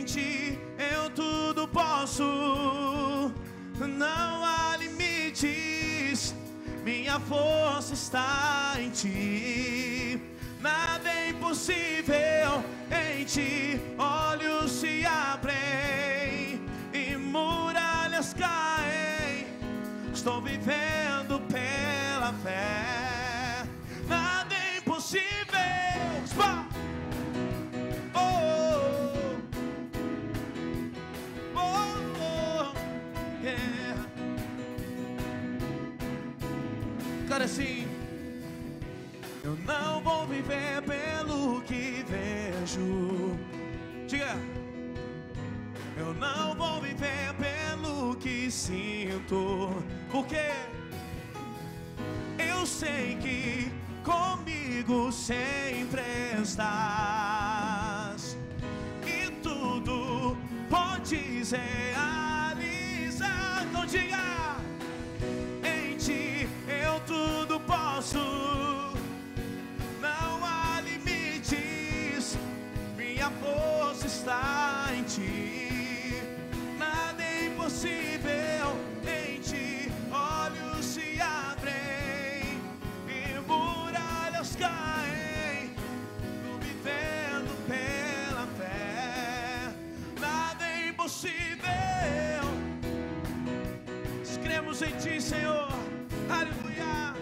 Ti eu tudo posso, não há limites, minha força está em Ti. Nada é impossível em Ti, olhos se abrem e muralhas caem. Estou vivendo pela fé. Nada é impossível. Cara, assim, eu não vou viver pelo que vejo. Diga, eu não vou viver pelo que sinto, porque eu sei que comigo sempre estás e tudo podes realizar. Então diga, tudo posso, não há limites, minha força está em Ti. Nada é impossível em Ti, olhos se abrem e muralhas caem. Estou vivendo pela fé. Nada é impossível. Cremos em Ti, Senhor. Aleluia.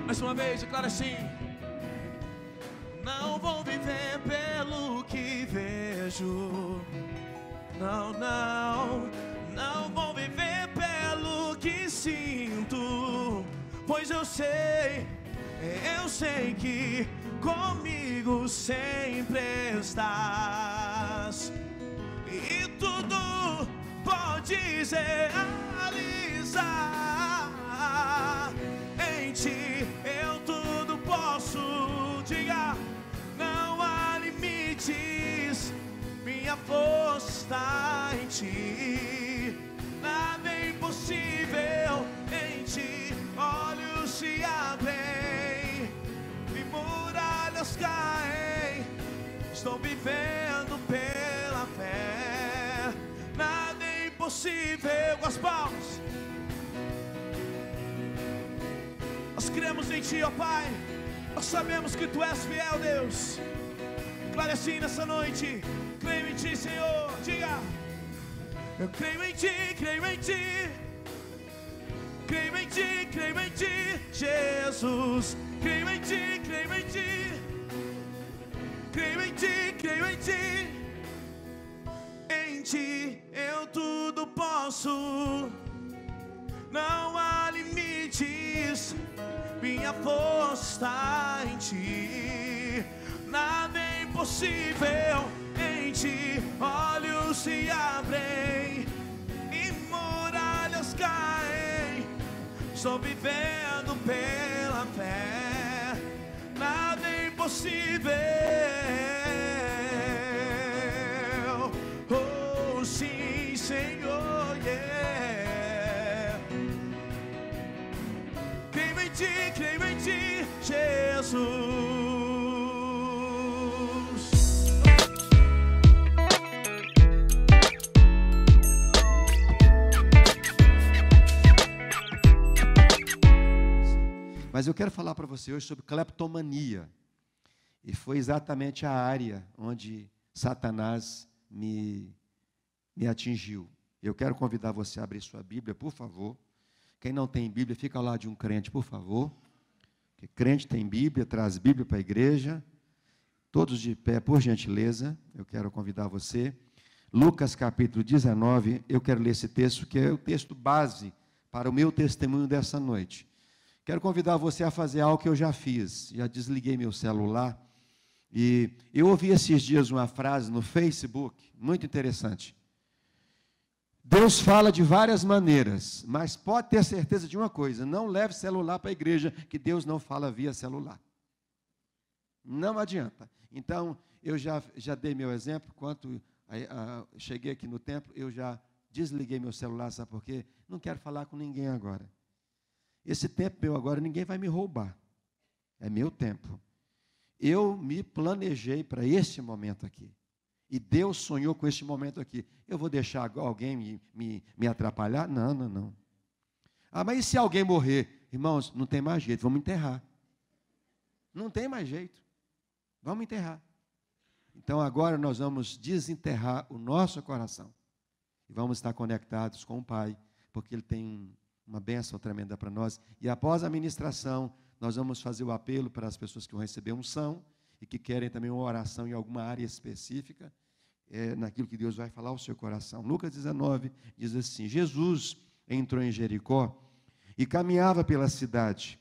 Mais uma vez, declara assim: não vou viver pelo que vejo. Não, não, não vou viver pelo que sinto. Pois eu sei que comigo sempre estás e tudo podes realizar. Em Ti eu tudo posso. Diga, não há limites, minha força está em Ti. Nada é impossível em Ti, olhos se abrem e muralhas caem. Estou vivendo pela fé. Nada é impossível. Com as palmas, nós cremos em Ti, ó Pai. Nós sabemos que Tu és fiel, Deus. Declare assim nessa noite: creio em Ti, Senhor. Diga, eu creio em Ti, creio em Ti, creio em Ti, creio em Ti, Jesus. Creio em Ti, creio em Ti, creio em Ti, creio em Ti. Em Ti eu tudo posso, não há limites, minha força está em Ti. Nada é impossível em Ti, olhos se abrem e muralhas caem. Estou vivendo pela fé. Nada é impossível. Oh, sim, Senhor, yeah. Creio em Ti, Jesus. Mas eu quero falar para você hoje sobre cleptomania. E foi exatamente a área onde Satanás me atingiu. Eu quero convidar você a abrir sua Bíblia, por favor. Quem não tem Bíblia, fica ao lado de um crente, por favor. Porque crente tem Bíblia, traz Bíblia para a igreja. Todos de pé, por gentileza. Eu quero convidar você. Lucas capítulo 19, eu quero ler esse texto, que é o texto base para o meu testemunho dessa noite. Quero convidar você a fazer algo que eu já fiz. Já desliguei meu celular. E eu ouvi esses dias uma frase no Facebook, muito interessante. Deus fala de várias maneiras, mas pode ter certeza de uma coisa: não leve celular para a igreja, que Deus não fala via celular. Não adianta. Então, eu já dei meu exemplo. Quando cheguei aqui no templo, eu já desliguei meu celular, sabe por quê? Não quero falar com ninguém agora. Esse tempo meu agora, ninguém vai me roubar. É meu tempo. eu me planejei para este momento aqui. E Deus sonhou com este momento aqui. Eu vou deixar alguém me atrapalhar? Não, não, não. Ah, mas e se alguém morrer? Irmãos, não tem mais jeito, vamos enterrar. Não tem mais jeito. Vamos enterrar. Então agora nós vamos desenterrar o nosso coração. E vamos estar conectados com o Pai, porque Ele tem uma bênção tremenda para nós. E após a ministração, nós vamos fazer o apelo para as pessoas que vão receber unção e que querem também uma oração em alguma área específica, naquilo que Deus vai falar ao seu coração. Lucas 19 diz assim: Jesus entrou em Jericó e caminhava pela cidade.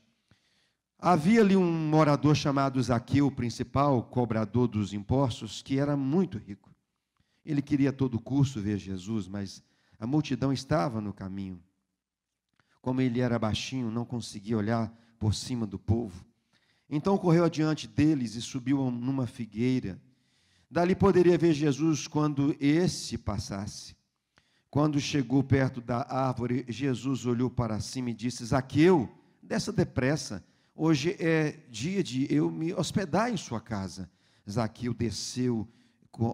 Havia ali um morador chamado Zaqueu, o principal cobrador dos impostos, que era muito rico. Ele queria a todo custo ver Jesus, mas a multidão estava no caminho. Como ele era baixinho, não conseguia olhar por cima do povo. Então correu adiante deles e subiu numa figueira. Dali poderia ver Jesus quando esse passasse. Quando chegou perto da árvore, Jesus olhou para cima e disse: Zaqueu, desça depressa. Hoje é dia de eu me hospedar em sua casa. Zaqueu desceu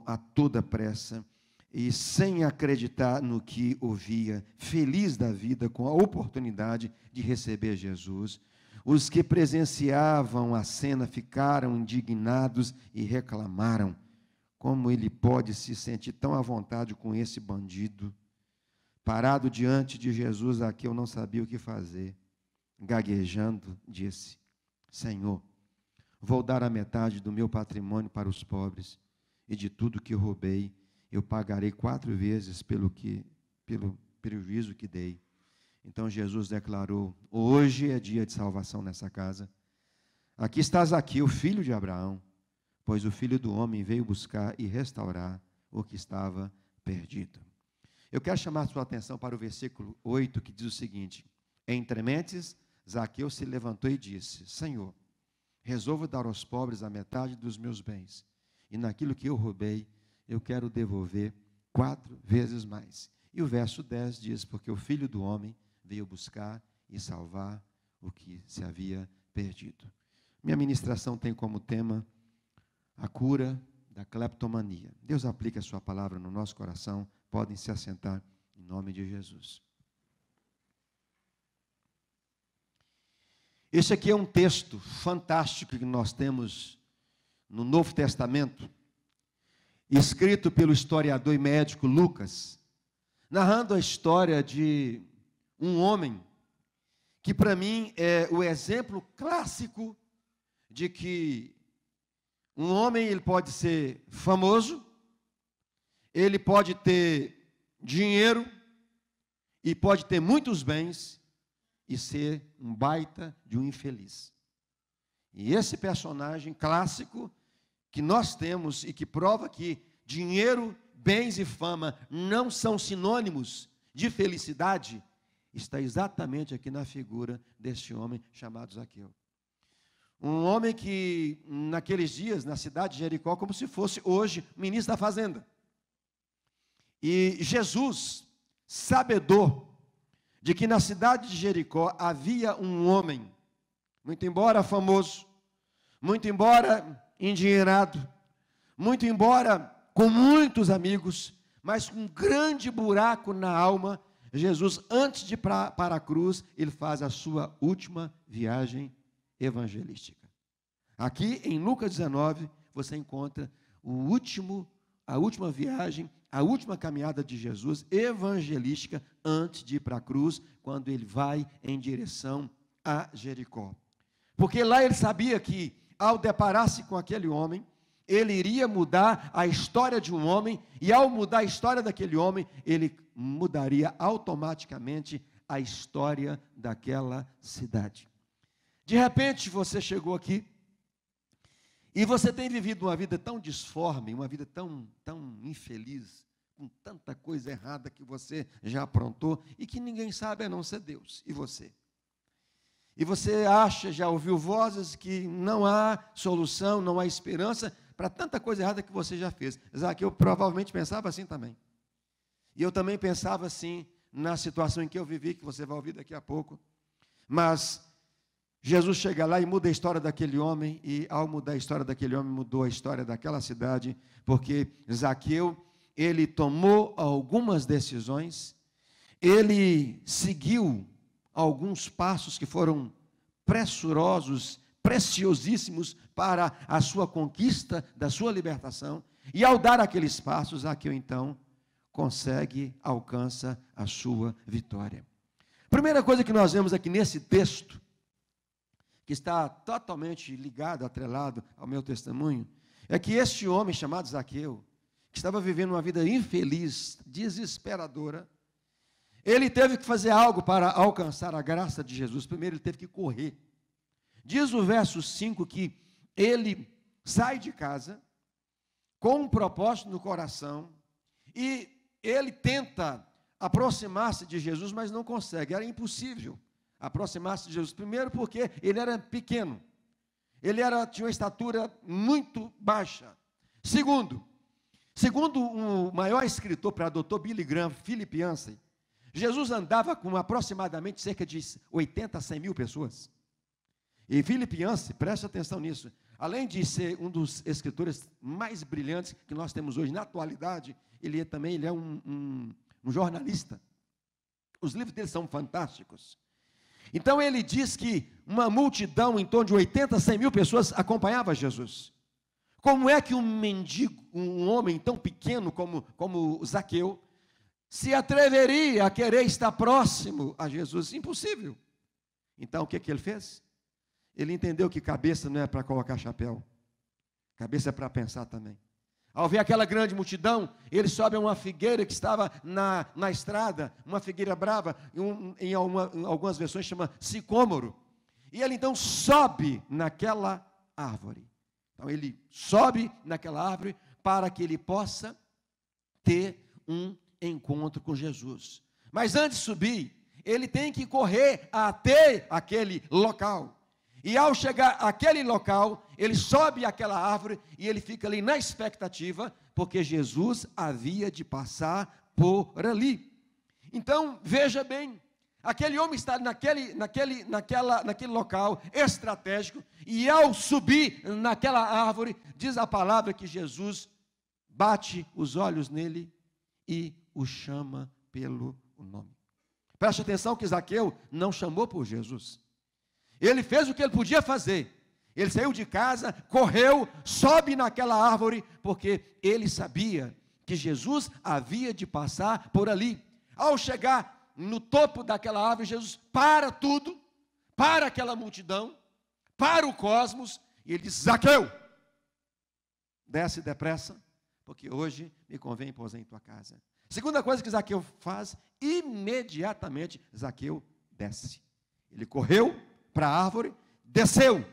a toda pressa e, sem acreditar no que ouvia, feliz da vida com a oportunidade de receber Jesus. Os que presenciavam a cena ficaram indignados e reclamaram: como ele pode se sentir tão à vontade com esse bandido? Parado diante de Jesus, Zaqueu não sabia o que fazer. Gaguejando, disse: Senhor, vou dar a metade do meu patrimônio para os pobres, e de tudo que roubei, eu pagarei 4 vezes pelo prejuízo que dei. Então Jesus declarou: hoje é dia de salvação nessa casa. Aqui está Zaqueu, filho de Abraão, pois o Filho do Homem veio buscar e restaurar o que estava perdido. Eu quero chamar a sua atenção para o versículo 8, que diz o seguinte: entre mentes, Zaqueu se levantou e disse: Senhor, resolvo dar aos pobres a metade dos meus bens, e naquilo que eu roubei, eu quero devolver 4 vezes mais. E o verso 10 diz: porque o Filho do Homem veio buscar e salvar o que se havia perdido. Minha ministração tem como tema a cura da cleptomania. Deus aplica a sua palavra no nosso coração. Podem se assentar em nome de Jesus. Esse aqui é um texto fantástico que nós temos no Novo Testamento, escrito pelo historiador e médico Lucas, narrando a história de um homem que, para mim, é o exemplo clássico de que um homem ele pode ser famoso, ele pode ter dinheiro e pode ter muitos bens e ser um baita de um infeliz. E esse personagem clássico que nós temos e que prova que dinheiro, bens e fama não são sinônimos de felicidade, está exatamente aqui na figura deste homem chamado Zaqueu. Um homem que, naqueles dias, na cidade de Jericó, como se fosse hoje ministro da fazenda. E Jesus, sabedor de que na cidade de Jericó havia um homem, muito embora famoso, muito embora endinheirado, muito embora com muitos amigos, mas com um grande buraco na alma, Jesus, antes de ir para a cruz, ele faz a sua última viagem evangelística. Aqui em Lucas 19, você encontra a última viagem, a última caminhada de Jesus evangelística antes de ir para a cruz, quando ele vai em direção a Jericó. Porque lá ele sabia que, ao deparar-se com aquele homem, ele iria mudar a história de um homem, e ao mudar a história daquele homem, ele mudaria automaticamente a história daquela cidade. De repente, você chegou aqui, e você tem vivido uma vida tão disforme, uma vida tão infeliz, com tanta coisa errada que você já aprontou, e que ninguém sabe a não ser Deus e você. E você acha, já ouviu vozes que não há solução, não há esperança para tanta coisa errada que você já fez. Zaqueu provavelmente pensava assim também. E eu também pensava assim na situação em que eu vivi, que você vai ouvir daqui a pouco. Mas Jesus chega lá e muda a história daquele homem, e ao mudar a história daquele homem, mudou a história daquela cidade, porque Zaqueu, ele tomou algumas decisões, ele seguiu alguns passos que foram pressurosos, preciosíssimos para a sua conquista, da sua libertação, e ao dar aqueles passos, Zaqueu então consegue, alcança a sua vitória. Primeira coisa que nós vemos aqui nesse texto, que está totalmente ligado, atrelado ao meu testemunho, é que este homem chamado Zaqueu, que estava vivendo uma vida infeliz, desesperadora, ele teve que fazer algo para alcançar a graça de Jesus. Primeiro, ele teve que correr. Diz o verso 5 que ele sai de casa com um propósito no coração e ele tenta aproximar-se de Jesus, mas não consegue, era impossível aproximar-se de Jesus. Primeiro porque ele era pequeno, tinha uma estatura muito baixa. Segundo o maior escritor para Dr. Billy Graham, Philip Yancey, Jesus andava com aproximadamente cerca de 80 a 100 mil pessoas. E Philip Yancey, preste atenção nisso, além de ser um dos escritores mais brilhantes que nós temos hoje na atualidade, ele é um jornalista. Os livros dele são fantásticos. Então ele diz que uma multidão em torno de 80 a 100 mil pessoas acompanhava Jesus. Como é que um mendigo, um homem tão pequeno como Zaqueu, se atreveria a querer estar próximo a Jesus? Impossível. Então o que ele fez? Ele entendeu que cabeça não é para colocar chapéu, cabeça é para pensar também. Ao ver aquela grande multidão, ele sobe a uma figueira que estava na estrada, uma figueira brava, em algumas versões chama sicômoro. E ele então sobe naquela árvore. Então ele sobe naquela árvore para que ele possa ter um encontro com Jesus. Mas antes de subir, ele tem que correr até aquele local. E ao chegar àquele local, ele sobe aquela árvore e ele fica ali na expectativa, porque Jesus havia de passar por ali. Então, veja bem, aquele homem está naquele local estratégico, e ao subir naquela árvore, diz a palavra que Jesus bate os olhos nele e o chama pelo nome. Preste atenção que Zaqueu não chamou por Jesus. Ele fez o que ele podia fazer. Ele saiu de casa, correu, sobe naquela árvore, porque ele sabia que Jesus havia de passar por ali. Ao chegar no topo daquela árvore, Jesus para tudo, para aquela multidão, para o cosmos, e ele diz: Zaqueu, desce depressa, porque hoje me convém pousar em tua casa. Segunda coisa que Zaqueu faz, imediatamente Zaqueu desce. Ele correu para a árvore, desceu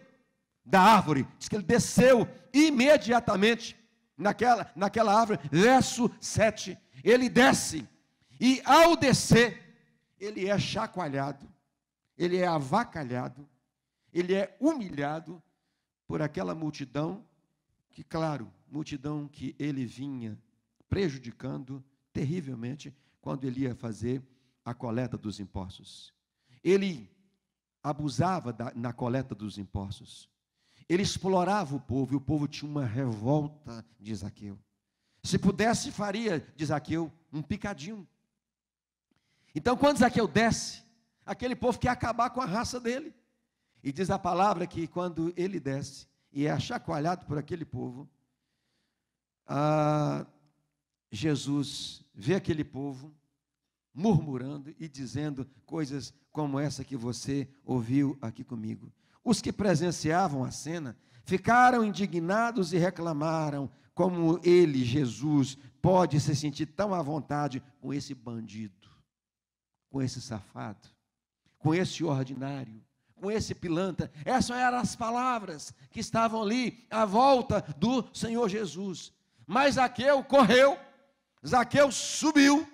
da árvore, diz que ele desceu imediatamente naquela árvore. Verso 7, ele desce, e ao descer, ele é chacoalhado, ele é avacalhado, ele é humilhado por aquela multidão, que claro, multidão que ele vinha prejudicando terrivelmente, quando ele ia fazer a coleta dos impostos. Ele abusava na coleta dos impostos. Ele explorava o povo, e o povo tinha uma revolta de Zaqueu. Se pudesse, faria de Zaqueu um picadinho. Então, quando Zaqueu desce, aquele povo quer acabar com a raça dele. E diz a palavra que quando ele desce e é achacoalhado por aquele povo, Jesus vê aquele povo murmurando e dizendo coisas como essa que você ouviu aqui comigo. Os que presenciavam a cena ficaram indignados e reclamaram: como ele, Jesus, pode se sentir tão à vontade com esse bandido, com esse safado, com esse ordinário, com esse pilantra. Essas eram as palavras que estavam ali à volta do Senhor Jesus. Mas Zaqueu correu, Zaqueu subiu,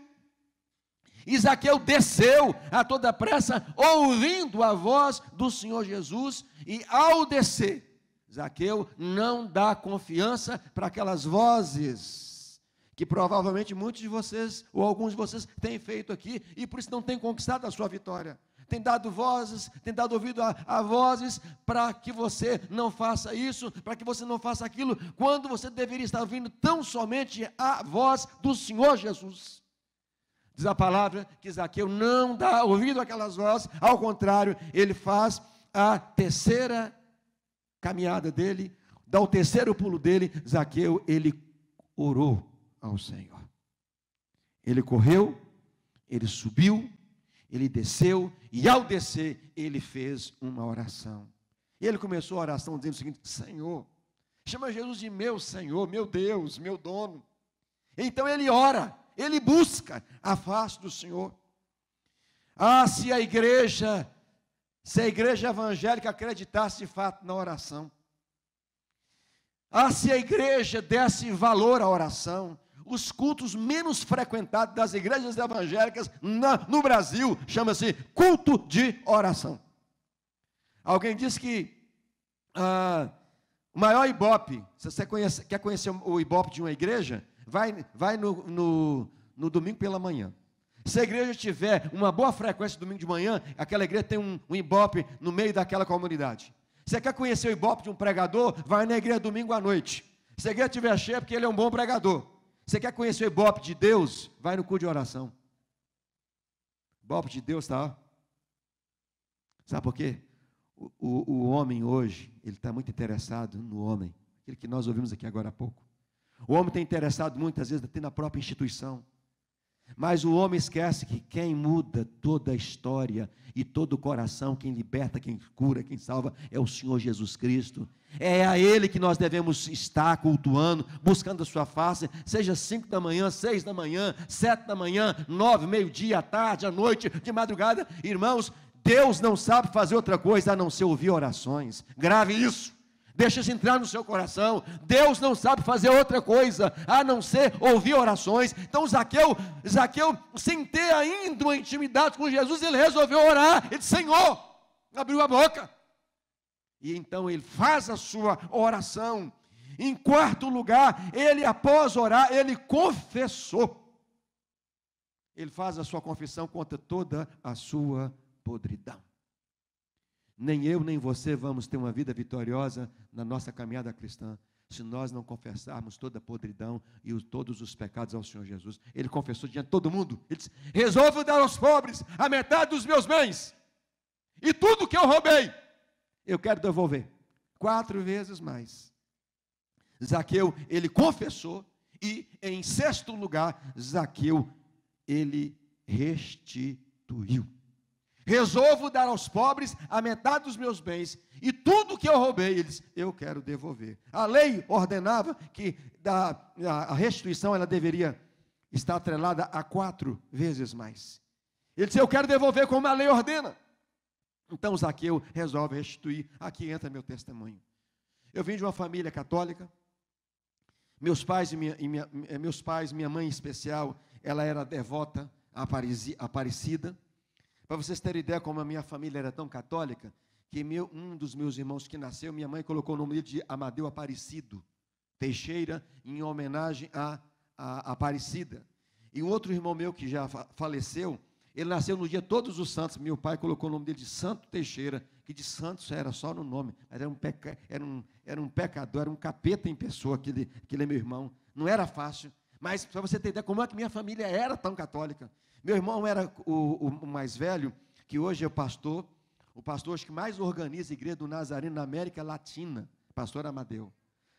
e Zaqueu desceu a toda pressa, ouvindo a voz do Senhor Jesus, e ao descer, Zaqueu não dá confiança para aquelas vozes, que provavelmente muitos de vocês, ou alguns de vocês, têm feito aqui, e por isso não têm conquistado a sua vitória. tem dado vozes, tem dado ouvido a vozes para que você não faça isso, para que você não faça aquilo, quando você deveria estar ouvindo tão somente a voz do Senhor Jesus. Diz a palavra que Zaqueu não dá ouvido àquelas vozes, ao contrário, ele faz a terceira caminhada dele, dá o terceiro pulo dele. Zaqueu, ele orou ao Senhor. Ele correu, ele subiu, ele desceu, e ao descer, ele fez uma oração. E ele começou a oração dizendo o seguinte: Senhor, chama Jesus de meu Senhor, meu Deus, meu dono. Então ele ora, ele busca a face do Senhor. Se a igreja evangélica acreditasse de fato na oração, se a igreja desse valor à oração, os cultos menos frequentados das igrejas evangélicas no Brasil chama-se culto de oração. Alguém disse que o maior ibope, se você quer conhecer o ibope de uma igreja, vai no domingo pela manhã. Se a igreja tiver uma boa frequência domingo de manhã, aquela igreja tem um ibope no meio daquela comunidade. Você quer conhecer o ibope de um pregador, vai na igreja domingo à noite. Se a igreja estiver cheia, é porque ele é um bom pregador. Você quer conhecer o ibope de Deus, vai no culto de oração. O ibope de Deus está. Sabe por quê? O homem hoje, ele está muito interessado no homem. Aquilo que nós ouvimos aqui agora há pouco. O homem está interessado muitas vezes até na própria instituição. Mas o homem esquece que quem muda toda a história e todo o coração, quem liberta, quem cura, quem salva, é o Senhor Jesus Cristo. É a Ele que nós devemos estar cultuando, buscando a sua face, seja 5 da manhã, 6 da manhã, 7 da manhã, 9, meio-dia, à tarde, à noite, de madrugada. Irmãos, Deus não sabe fazer outra coisa a não ser ouvir orações. Grave isso. Deixa isso entrar no seu coração. Deus não sabe fazer outra coisa a não ser ouvir orações. Então Zaqueu, sem ter ainda uma intimidade com Jesus, ele resolveu orar. Ele disse: Senhor, abriu a boca. E então ele faz a sua oração. Em quarto lugar, ele, após orar, ele confessou. Ele faz a sua confissão contra toda a sua podridão. Nem eu, nem você vamos ter uma vida vitoriosa na nossa caminhada cristã, se nós não confessarmos toda a podridão e todos os pecados ao Senhor Jesus. Ele confessou diante de todo mundo. Ele disse: resolvo dar aos pobres a metade dos meus bens, e tudo que eu roubei, eu quero devolver 4 vezes mais. Zaqueu, ele confessou, e em sexto lugar, Zaqueu, ele restituiu. Resolvo dar aos pobres a metade dos meus bens, e tudo que eu roubei, ele disse, eu quero devolver. A lei ordenava que a restituição ela deveria estar atrelada a 4 vezes mais. Ele disse, eu quero devolver como a lei ordena. Então Zaqueu resolve restituir. Aqui entra meu testemunho. Eu vim de uma família católica. Meus pais, minha mãe em especial, ela era devota Aparecida. Para vocês terem ideia como a minha família era tão católica, que um dos meus irmãos que nasceu, minha mãe colocou o nome dele de Amadeu Aparecido Teixeira, em homenagem a Aparecida. E um outro irmão meu que já faleceu, ele nasceu no dia de Todos os Santos. Meu pai colocou o nome dele de Santo Teixeira, que de santos era só no nome, mas era um pecador, era um capeta em pessoa, aquele é meu irmão. Não era fácil, mas para você ter ideia como é que minha família era tão católica. Meu irmão era o mais velho, que hoje é o pastor hoje que mais organiza a igreja do Nazareno na América Latina, pastor Amadeu.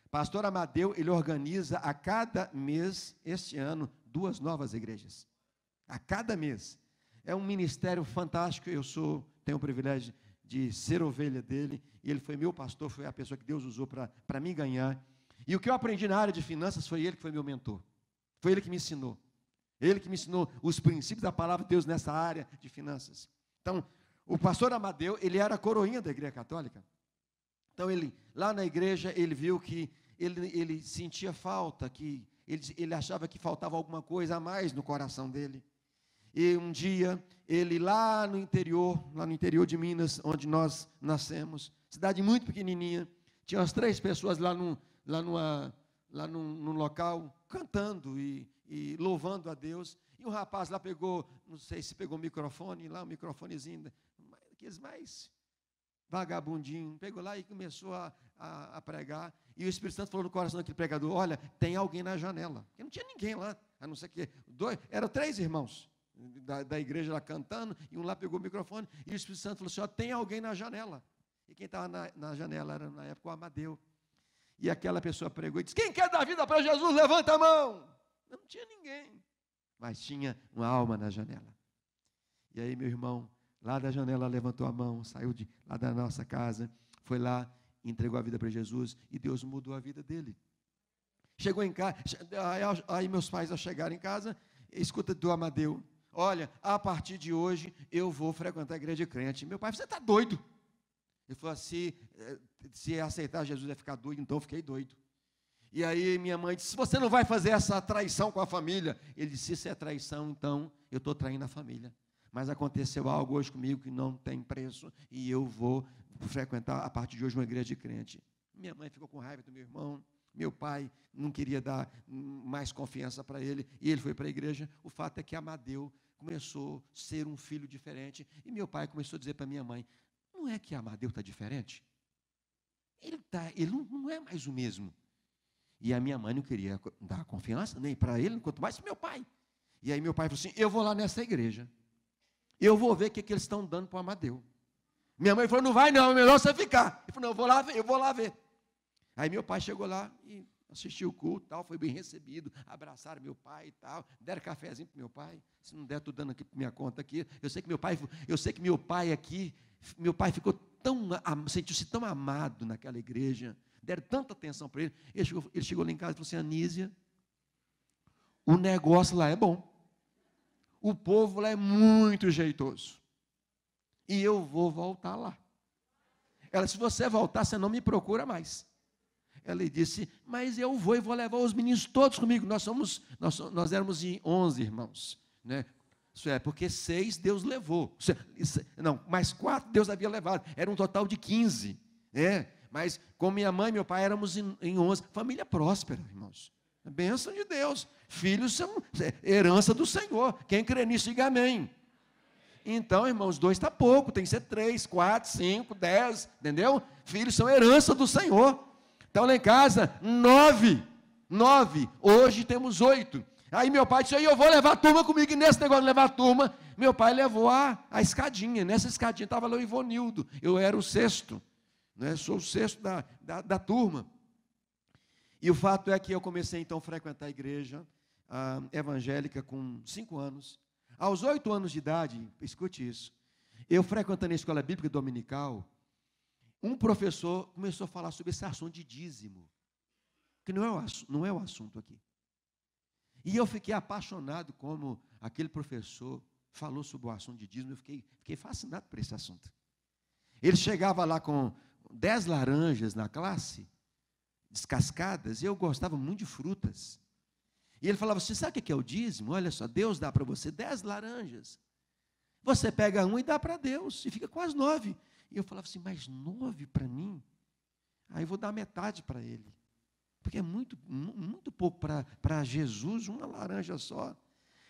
Pastor Amadeu, ele organiza a cada mês, este ano, 2 novas igrejas. A cada mês. É um ministério fantástico. Eu tenho o privilégio de ser ovelha dele, e ele foi meu pastor, foi a pessoa que Deus usou para me ganhar. E o que eu aprendi na área de finanças foi ele que foi meu mentor. Foi ele que me ensinou. Ele que me ensinou os princípios da palavra de Deus nessa área de finanças. Então, o pastor Amadeu, ele era a coroinha da igreja católica. Então, lá na igreja, ele viu que ele sentia falta, que ele achava que faltava alguma coisa a mais no coração dele. E um dia, ele lá no interior de Minas, onde nós nascemos, cidade muito pequenininha, tinha umas 3 pessoas lá num local, cantando e louvando a Deus, e um rapaz lá pegou, não sei se pegou o microfone, lá um microfonezinho, aqueles mais vagabundinho, pegou lá e começou a pregar, e o Espírito Santo falou no coração daquele pregador: olha, tem alguém na janela. Porque não tinha ninguém lá, a não ser que eram 3 irmãos da igreja lá cantando, e um lá pegou o microfone, e o Espírito Santo falou assim: ó, tem alguém na janela. E quem estava na janela era, na época, o Amadeu. E aquela pessoa pregou e disse: quem quer dar vida para Jesus, levanta a mão. Não tinha ninguém, mas tinha uma alma na janela. E aí meu irmão, lá da janela, levantou a mão, saiu lá da nossa casa, foi lá, entregou a vida para Jesus, e Deus mudou a vida dele. Chegou em casa, aí meus pais, ao chegarem em casa, escuta do Amadeu: olha, a partir de hoje eu vou frequentar a igreja de crente. Meu pai: você está doido? Ele falou assim: se aceitar Jesus é ficar doido. Então eu fiquei doido. E aí minha mãe disse: você não vai fazer essa traição com a família? Ele disse: se é traição, então eu estou traindo a família. Mas aconteceu algo hoje comigo que não tem preço, e eu vou frequentar a partir de hoje uma igreja de crente. Minha mãe ficou com raiva do meu irmão, meu pai não queria dar mais confiança para ele, e ele foi para a igreja. O fato é que Amadeu começou a ser um filho diferente, e meu pai começou a dizer para minha mãe: não é que Amadeu está diferente? Ele não é mais o mesmo. E a minha mãe não queria dar confiança, nem para ele, quanto mais para meu pai. E aí meu pai falou assim: eu vou lá nessa igreja, eu vou ver o que eles estão dando para o Amadeu. Minha mãe falou: não vai não, é melhor você ficar. Ele falou: não, eu vou lá ver. Aí meu pai chegou lá e assistiu o culto, tal, foi bem recebido, abraçaram meu pai e tal, deram cafezinho para meu pai. Se não der, estou dando aqui para minha conta aqui. Eu sei que meu pai aqui, meu pai ficou sentiu-se tão amado naquela igreja, deram tanta atenção para ele. Ele chegou lá em casa e falou assim: Anísia, o negócio lá é bom, o povo lá é muito jeitoso, e eu vou voltar lá. Ela: se você voltar, você não me procura mais. Ela disse: mas eu vou levar os meninos todos comigo. Nós éramos em 11 irmãos, né? Isso é, porque 6 Deus levou. Não, mais 4 Deus havia levado. Era um total de 15. Mas com minha mãe e meu pai éramos em 11. Família próspera, irmãos. Bênção de Deus. Filhos são herança do Senhor. Quem crê nisso, diga amém. Então, irmãos, 2 está pouco. Tem que ser 3, 4, 5, 10. Entendeu? Filhos são herança do Senhor. Então, lá em casa, 9. Hoje temos 8. Aí meu pai disse: eu vou levar a turma comigo. E nesse negócio de levar a turma, meu pai levou a escadinha. Nessa escadinha estava lá o Ivonildo. Eu era o 6º, né? Sou o 6º da turma. E o fato é que eu comecei então a frequentar a igreja evangélica com 5 anos. Aos 8 anos de idade, escute isso, eu frequentando a escola bíblica dominical, um professor começou a falar sobre esse assunto de dízimo, que não é o assunto aqui. E eu fiquei apaixonado como aquele professor falou sobre o assunto de dízimo. Eu fiquei fascinado por esse assunto. Ele chegava lá com 10 laranjas na classe, descascadas, e eu gostava muito de frutas. E ele falava: você sabe o que é o dízimo? Olha só, Deus dá para você 10 laranjas. Você pega uma e dá para Deus, e fica com as 9. E eu falava assim: mas 9 para mim? Aí eu vou dar metade para ele. Porque é muito pouco para Jesus, uma laranja só.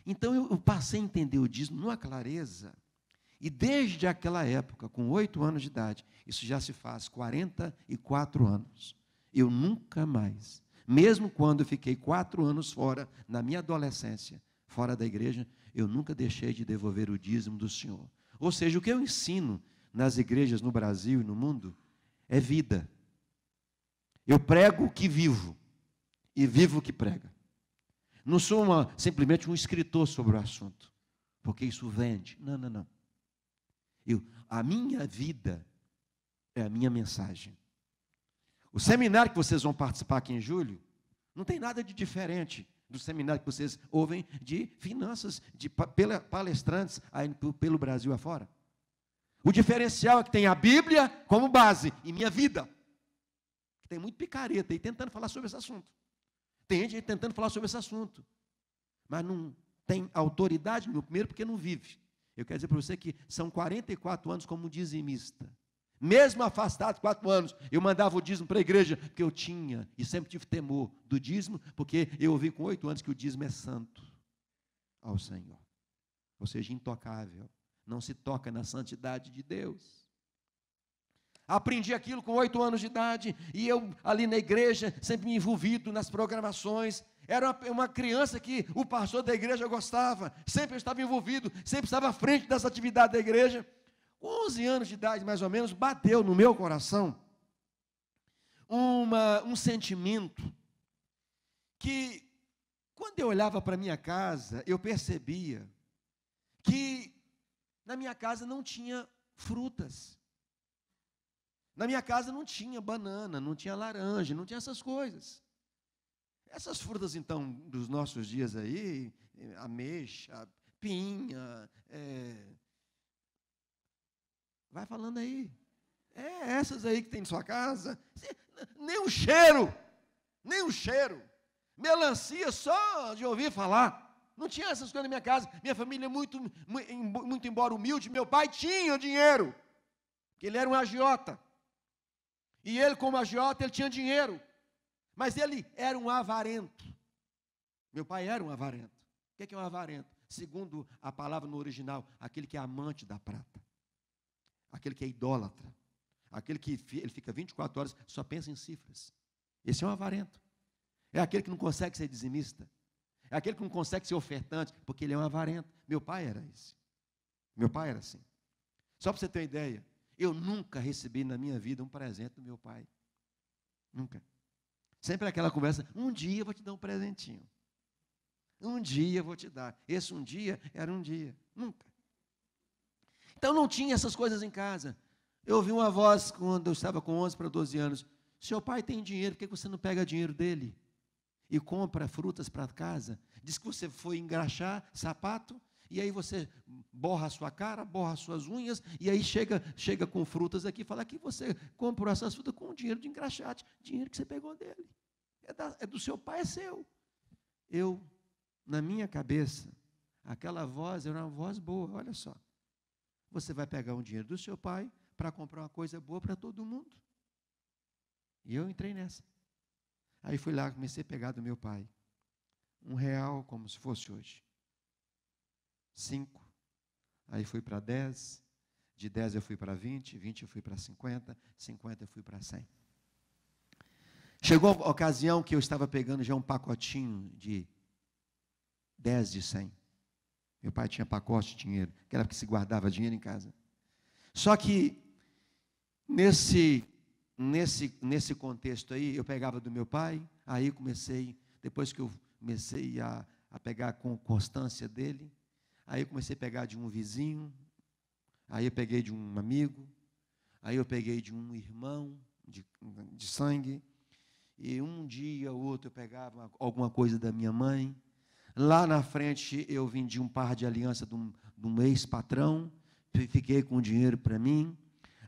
Então eu passei a entender o dízimo numa clareza. E desde aquela época, com 8 anos de idade, isso já se faz 44 anos, eu nunca mais, mesmo quando eu fiquei 4 anos fora, na minha adolescência, fora da igreja, eu nunca deixei de devolver o dízimo do Senhor. Ou seja, o que eu ensino nas igrejas no Brasil e no mundo é vida. Eu prego o que vivo, e vivo o que prega. Não sou simplesmente um escritor sobre o assunto, porque isso vende. Não. A minha vida é a minha mensagem. O seminário que vocês vão participar aqui em julho, não tem nada de diferente do seminário que vocês ouvem de finanças, de palestrantes aí pelo Brasil afora. O diferencial é que tem a Bíblia como base e minha vida. Tem muito picareta aí tentando falar sobre esse assunto. Tem gente tentando falar sobre esse assunto, mas não tem autoridade, primeiro, porque não vive. Eu quero dizer para você que são 44 anos como dizimista. Mesmo afastado 4 anos, eu mandava o dízimo para a igreja, porque eu tinha e sempre tive temor do dízimo, porque eu ouvi com 8 anos que o dízimo é santo ao Senhor. Ou seja, intocável. não se toca na santidade de Deus. Aprendi aquilo com 8 anos de idade, e eu ali na igreja, sempre me envolvido nas programações. Era uma criança que o pastor da igreja gostava, sempre estava envolvido, sempre estava à frente das atividades da igreja. Com 11 anos de idade, mais ou menos, bateu no meu coração um sentimento que, quando eu olhava para a minha casa, eu percebia que na minha casa não tinha frutas. Na minha casa não tinha banana, não tinha laranja, não tinha essas coisas. Essas frutas, então, dos nossos dias aí, ameixa, pinha, vai falando aí. Essas aí que tem em sua casa, nem um cheiro. Melancia só de ouvir falar. Não tinha essas coisas na minha casa. Minha família, muito embora humilde, meu pai tinha dinheiro, porque ele era um agiota. E ele, como agiota, ele tinha dinheiro. Mas ele era um avarento. Meu pai era um avarento. O que é um avarento? Segundo a palavra no original, aquele que é amante da prata. Aquele que é idólatra. Aquele que ele fica 24 horas, só pensa em cifras. Esse é um avarento. É aquele que não consegue ser dizimista. É aquele que não consegue ser ofertante, porque ele é um avarento. Meu pai era esse. Meu pai era assim. Só para você ter uma ideia, eu nunca recebi na minha vida um presente do meu pai. Nunca. Sempre aquela conversa, um dia eu vou te dar um presentinho. Um dia eu vou te dar. Esse um dia era um dia. Nunca. Então não tinha essas coisas em casa. Eu ouvi uma voz quando eu estava com 11 para 12 anos. Seu pai tem dinheiro, por que você não pega dinheiro dele? E compra frutas para casa? Diz que você foi engraxar sapato, e aí você borra a sua cara, borra as suas unhas, e aí chega com frutas aqui, fala que você comprou essas frutas com dinheiro de engraxate, dinheiro que você pegou dele. É do seu pai, é seu. Eu, na minha cabeça, aquela voz era uma voz boa, olha só. Você vai pegar um dinheiro do seu pai para comprar uma coisa boa para todo mundo. E eu entrei nessa. Aí fui lá, comecei a pegar do meu pai. R$1, como se fosse hoje. 5. Aí fui para 10. De 10 eu fui para 20. 20 eu fui para 50. 50 eu fui para 100. Chegou a ocasião que eu estava pegando já um pacotinho de 10 de 100. Meu pai tinha pacote de dinheiro, que era porque se guardava dinheiro em casa. Só que, nesse contexto aí, eu pegava do meu pai, aí depois que eu comecei a pegar com constância dele, aí eu comecei a pegar de um vizinho, aí eu peguei de um amigo, aí eu peguei de um irmão de sangue, e um dia ou outro eu pegava alguma coisa da minha mãe. Lá na frente eu vendi um par de aliança de um ex-patrão, fiquei com dinheiro para mim.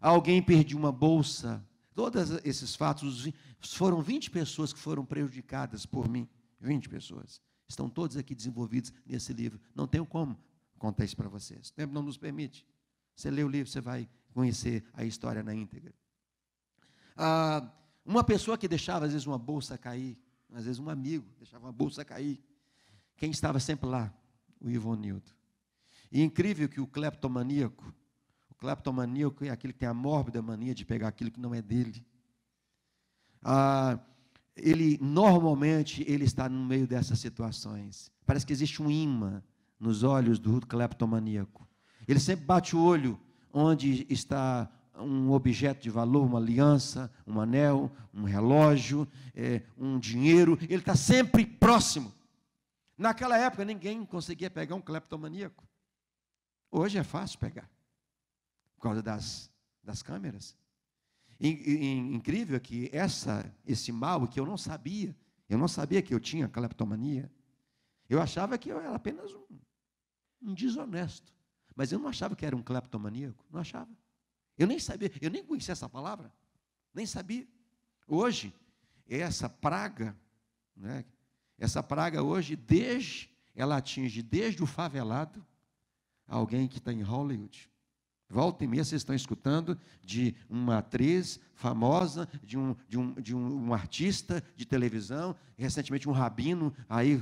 Alguém perdeu uma bolsa. Todos esses fatos, foram 20 pessoas que foram prejudicadas por mim. 20 pessoas. Estão todos aqui desenvolvidos nesse livro. Não tenho como contar isso para vocês. O tempo não nos permite. Você lê o livro, você vai conhecer a história na íntegra. Uma pessoa que deixava, às vezes, uma bolsa cair, às vezes um amigo deixava uma bolsa cair. Quem estava sempre lá? O Ivonildo. E incrível que o cleptomaníaco é aquele que tem a mórbida mania de pegar aquilo que não é dele. Normalmente, ele está no meio dessas situações. Parece que existe um imã nos olhos do cleptomaníaco. Ele sempre bate o olho onde está um objeto de valor, uma aliança, um anel, um relógio, um dinheiro. Ele está sempre próximo. Naquela época, ninguém conseguia pegar um cleptomaníaco. Hoje é fácil pegar, por causa das câmeras. Incrível que esse mal, que eu não sabia que eu tinha cleptomania. Eu achava que eu era apenas um desonesto, mas eu não achava que era um cleptomaníaco, não achava. Eu nem sabia, eu nem conhecia essa palavra, nem sabia. Hoje, essa praga, né? Essa praga hoje, ela atinge desde o favelado, alguém que está em Hollywood. Volta e meia, vocês estão escutando de uma atriz famosa, de um artista de televisão, recentemente um rabino, aí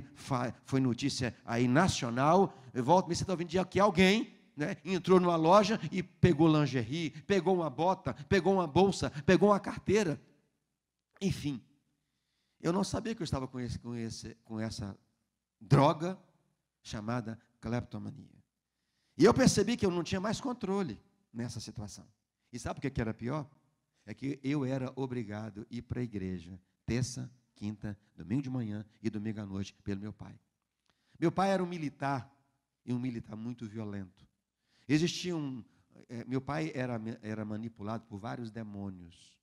foi notícia aí nacional, volta e meia, você está ouvindo de que alguém né, entrou numa loja e pegou lingerie, pegou uma bota, pegou uma bolsa, pegou uma carteira. Enfim, eu não sabia que eu estava com essa droga chamada cleptomania. E eu percebi que eu não tinha mais controle nessa situação. E sabe o que era pior? É que eu era obrigado a ir para a igreja terça, quinta, domingo de manhã e domingo à noite pelo meu pai. Meu pai era um militar, e um militar muito violento. Meu pai era manipulado por vários demônios.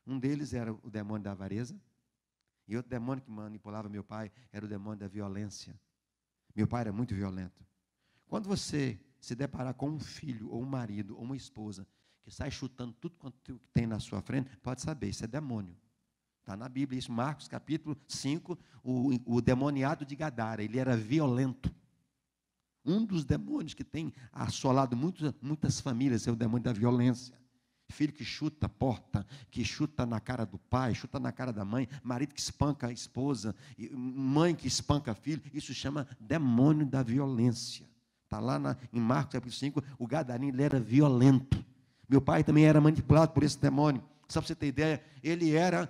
Um deles era o demônio da avareza, e outro demônio que manipulava meu pai era o demônio da violência. Meu pai era muito violento. Quando você se deparar com um filho, ou um marido, ou uma esposa, que sai chutando tudo quanto tem na sua frente, pode saber, isso é demônio. Está na Bíblia, isso, Marcos capítulo 5, o demoniado de Gadara, ele era violento. Um dos demônios que tem assolado muitas famílias é o demônio da violência. Filho que chuta a porta, que chuta na cara do pai, chuta na cara da mãe, marido que espanca a esposa, mãe que espanca filho, isso chama demônio da violência. Está lá em Marcos capítulo 5, o Gadareno ele era violento. Meu pai também era manipulado por esse demônio. Só para você ter ideia, ele era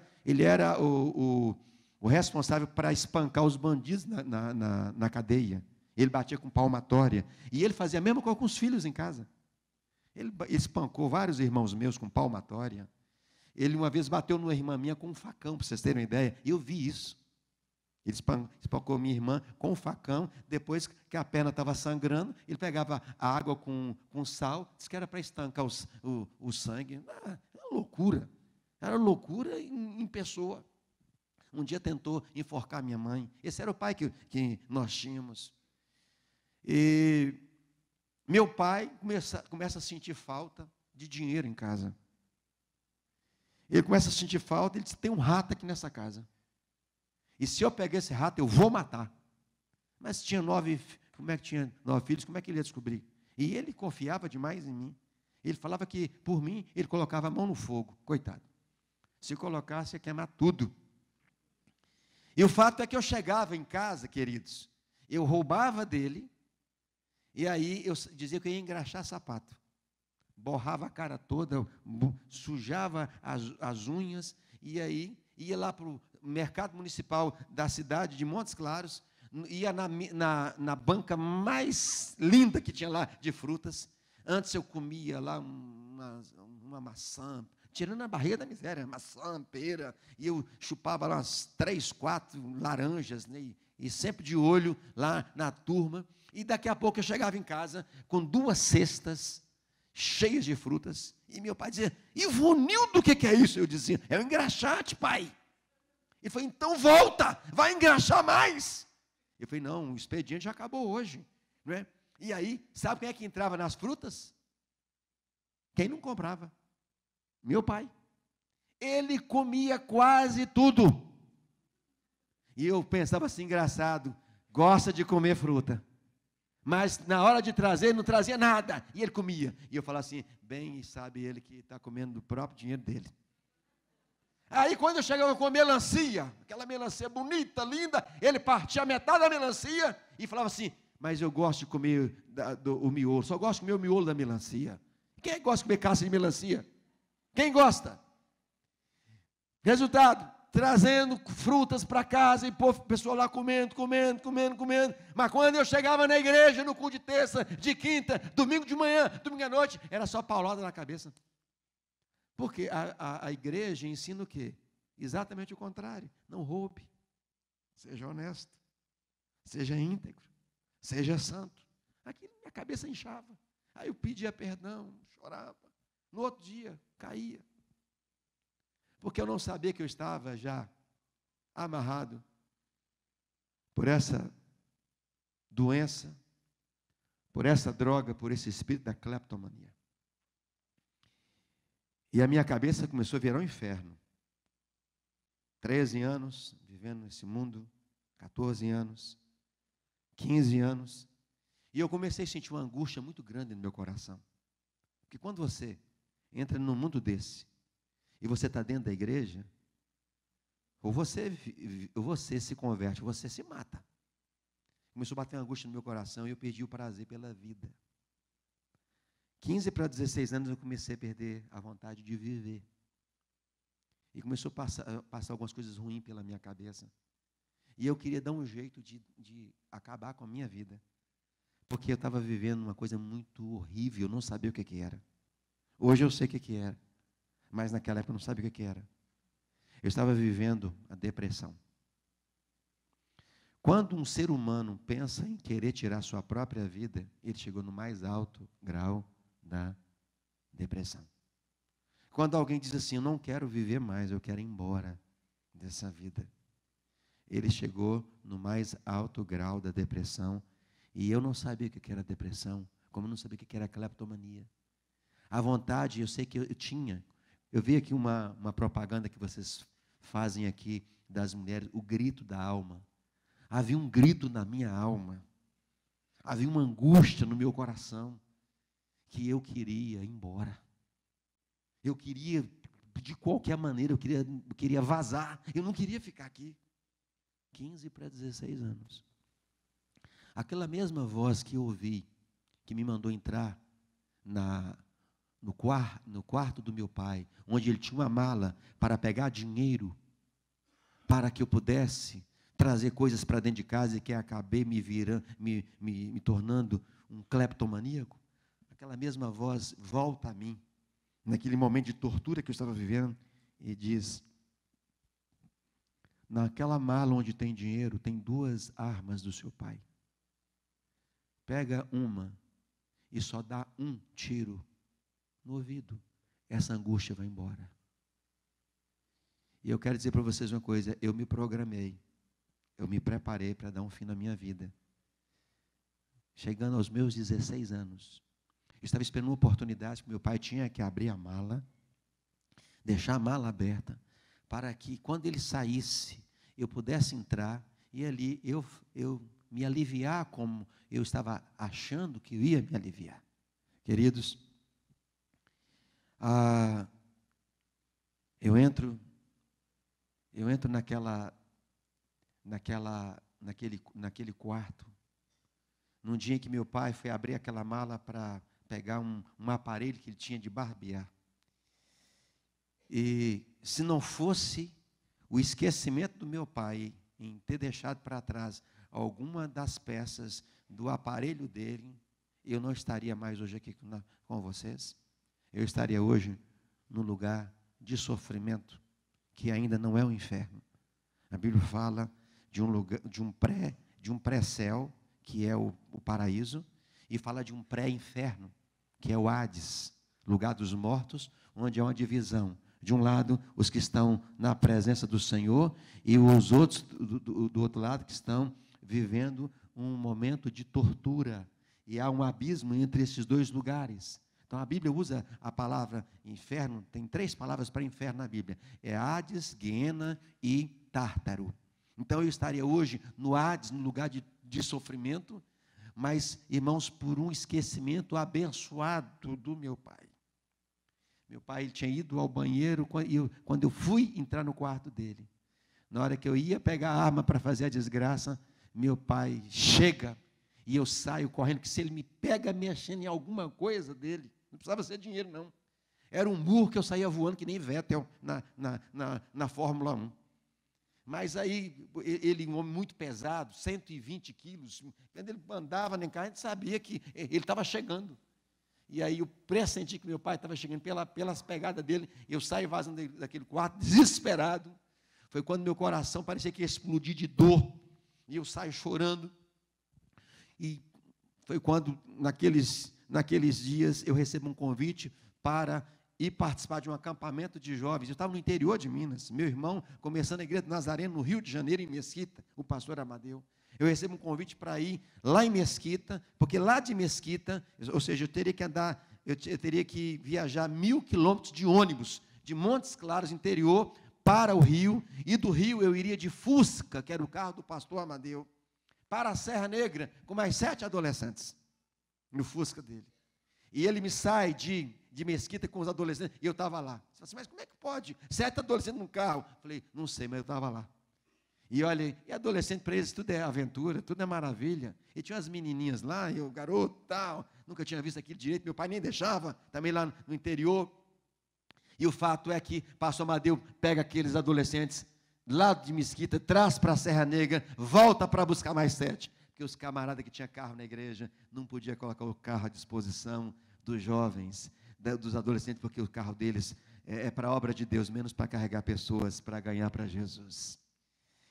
o responsável para espancar os bandidos na cadeia. Ele batia com palmatória. E ele fazia a mesma coisa com os filhos em casa. Ele espancou vários irmãos meus com palmatória. Ele uma vez bateu numa irmã minha com um facão, para vocês terem uma ideia. E eu vi isso. Ele espancou minha irmã com um facão. Depois que a perna estava sangrando, ele pegava a água com sal, disse que era para estancar o sangue. Era loucura. Era loucura em pessoa. Um dia tentou enforcar minha mãe. Esse era o pai que nós tínhamos. E meu pai começa a sentir falta de dinheiro em casa. Ele começa a sentir falta, ele diz, tem um rato aqui nessa casa. E se eu pegar esse rato, eu vou matar. Mas tinha 9 filhos, como é que ele ia descobrir? E ele confiava demais em mim. Ele falava que, por mim, ele colocava a mão no fogo. Coitado. Se colocasse, ia queimar tudo. E o fato é que eu chegava em casa, queridos, eu roubava dele, e aí eu dizia que eu ia engraxar sapato. Borrava a cara toda, sujava as unhas, e aí ia lá para o mercado municipal da cidade de Montes Claros, ia na banca mais linda que tinha lá de frutas. Antes eu comia lá uma maçã, tirando a barreira da miséria, maçã, pera, e eu chupava lá umas 3, 4 laranjas, né, e sempre de olho lá na turma. E daqui a pouco eu chegava em casa com 2 cestas cheias de frutas, e meu pai dizia, Ivonildo, o que é isso? Eu dizia, é o engraxate, pai. Ele falou, então volta, vai engraxar mais. Eu falei, não, o expediente já acabou hoje, não é? E aí, sabe quem é que entrava nas frutas? Quem não comprava? Meu pai. Ele comia quase tudo. E eu pensava assim, engraçado, gosta de comer fruta. Mas na hora de trazer, ele não trazia nada. E ele comia. E eu falava assim, bem, sabe ele que está comendo do próprio dinheiro dele. Aí quando eu chegava com melancia, aquela melancia bonita, linda, ele partia metade da melancia e falava assim, mas eu gosto de comer o miolo, só gosto de comer o miolo da melancia. Quem gosta de comer casca de melancia? Quem gosta? Resultado, trazendo frutas para casa e o pessoal lá comendo. Mas quando eu chegava na igreja, no culto de terça, de quinta, domingo de manhã, domingo à noite, era só paulada na cabeça. Porque a igreja ensina o quê? Exatamente o contrário. Não roube. Seja honesto. Seja íntegro. Seja santo. Aqui minha cabeça inchava. Aí eu pedia perdão, chorava. No outro dia, caía. Porque eu não sabia que eu estava já amarrado por essa doença, por essa droga, por esse espírito da cleptomania. E a minha cabeça começou a virar um inferno. 13 anos vivendo nesse mundo, 14 anos, 15 anos. E eu comecei a sentir uma angústia muito grande no meu coração. Porque quando você entra num mundo desse, e você está dentro da igreja, ou você se converte, ou você se mata. Começou a bater uma angústia no meu coração e eu perdi o prazer pela vida. 15 para 16 anos eu comecei a perder a vontade de viver. E começou a passar algumas coisas ruins pela minha cabeça. E eu queria dar um jeito de acabar com a minha vida. Porque eu estava vivendo uma coisa muito horrível, eu não sabia o que era. Hoje eu sei o que era. Mas naquela época eu não sabia o que era. Eu estava vivendo a depressão. Quando um ser humano pensa em querer tirar sua própria vida, ele chegou no mais alto grau da depressão. Quando alguém diz assim, eu não quero viver mais, eu quero ir embora dessa vida, ele chegou no mais alto grau da depressão, e eu não sabia o que era depressão, como eu não sabia o que era cleptomania. A vontade, eu sei que eu tinha. Eu vi aqui uma propaganda que vocês fazem aqui das mulheres, o grito da alma. Havia um grito na minha alma, havia uma angústia no meu coração, que eu queria ir embora. Eu queria, de qualquer maneira, eu queria vazar, eu não queria ficar aqui. 15 para 16 anos. Aquela mesma voz que eu ouvi, que me mandou entrar no quarto do meu pai, onde ele tinha uma mala para pegar dinheiro, para que eu pudesse trazer coisas para dentro de casa e que acabei me tornando um cleptomaníaco. Aquela mesma voz volta a mim, naquele momento de tortura que eu estava vivendo, e diz: naquela mala onde tem dinheiro, tem 2 armas do seu pai. Pega uma e só dá um tiro no ouvido. Essa angústia vai embora. E eu quero dizer para vocês uma coisa, eu me programei, eu me preparei para dar um fim na minha vida. Chegando aos meus 16 anos, eu estava esperando uma oportunidade, que meu pai tinha que abrir a mala, deixar a mala aberta, para que quando ele saísse, eu pudesse entrar, e ali eu me aliviar como eu estava achando que eu ia me aliviar. Queridos, eu entro naquele quarto, num dia em que meu pai foi abrir aquela mala para pegar um aparelho que ele tinha de barbear. E se não fosse o esquecimento do meu pai em ter deixado para trás alguma das peças do aparelho dele, eu não estaria mais hoje aqui com vocês. Eu estaria hoje num lugar de sofrimento, que ainda não é o inferno. A Bíblia fala de um lugar, de um pré-céu, que é o paraíso, e fala de um pré-inferno, que é o Hades, lugar dos mortos, onde há uma divisão. De um lado, os que estão na presença do Senhor, e os outros, do outro lado, que estão vivendo um momento de tortura. E há um abismo entre esses 2 lugares. Então, a Bíblia usa a palavra inferno, tem 3 palavras para inferno na Bíblia. É Hades, Guiena e Tártaro. Então, eu estaria hoje no Hades, no lugar de sofrimento, mas, irmãos, por um esquecimento abençoado do meu pai. Meu pai, ele tinha ido ao banheiro, quando eu fui entrar no quarto dele, na hora que eu ia pegar a arma para fazer a desgraça, meu pai chega, e eu saio correndo, que se ele me pega mexendo em alguma coisa dele, não precisava ser dinheiro, não. Era um burro que eu saía voando, que nem Vettel na Fórmula 1. Mas aí, ele, um homem muito pesado, 120 quilos, quando ele andava nem carro, a gente sabia que ele estava chegando. E aí eu pressenti que meu pai estava chegando pelas pegadas dele, eu saio vazando daquele quarto, desesperado. Foi quando meu coração parecia que ia explodir de dor, e eu saio chorando. E foi quando, naqueles dias, eu recebo um convite para ir participar de um acampamento de jovens. Eu estava no interior de Minas, meu irmão começando a igreja do Nazareno, no Rio de Janeiro, em Mesquita, o pastor Amadeu. Eu recebo um convite para ir lá em Mesquita, porque lá de Mesquita, ou seja, eu teria que viajar 1000 quilômetros de ônibus, de Montes Claros, interior, para o Rio, e do Rio eu iria de Fusca, que era o carro do pastor Amadeu, para a Serra Negra, com mais 7 adolescentes, no Fusca dele. E ele me sai de Mesquita com os adolescentes, e eu estava lá. Você fala assim, mas como é que pode? 7 adolescentes num carro. Eu falei, não sei, mas eu estava lá. E olha, e adolescente para eles tudo é aventura, tudo é maravilha. E tinha umas menininhas lá, e o garoto tal, nunca tinha visto aquilo direito, meu pai nem deixava, também lá no interior. E o fato é que pastor Amadeu pega aqueles adolescentes lá de Mesquita, traz para a Serra Negra, volta para buscar mais 7. Porque os camaradas que tinham carro na igreja não podiam colocar o carro à disposição dos jovens, dos adolescentes, porque o carro deles é para a obra de Deus, menos para carregar pessoas, para ganhar para Jesus.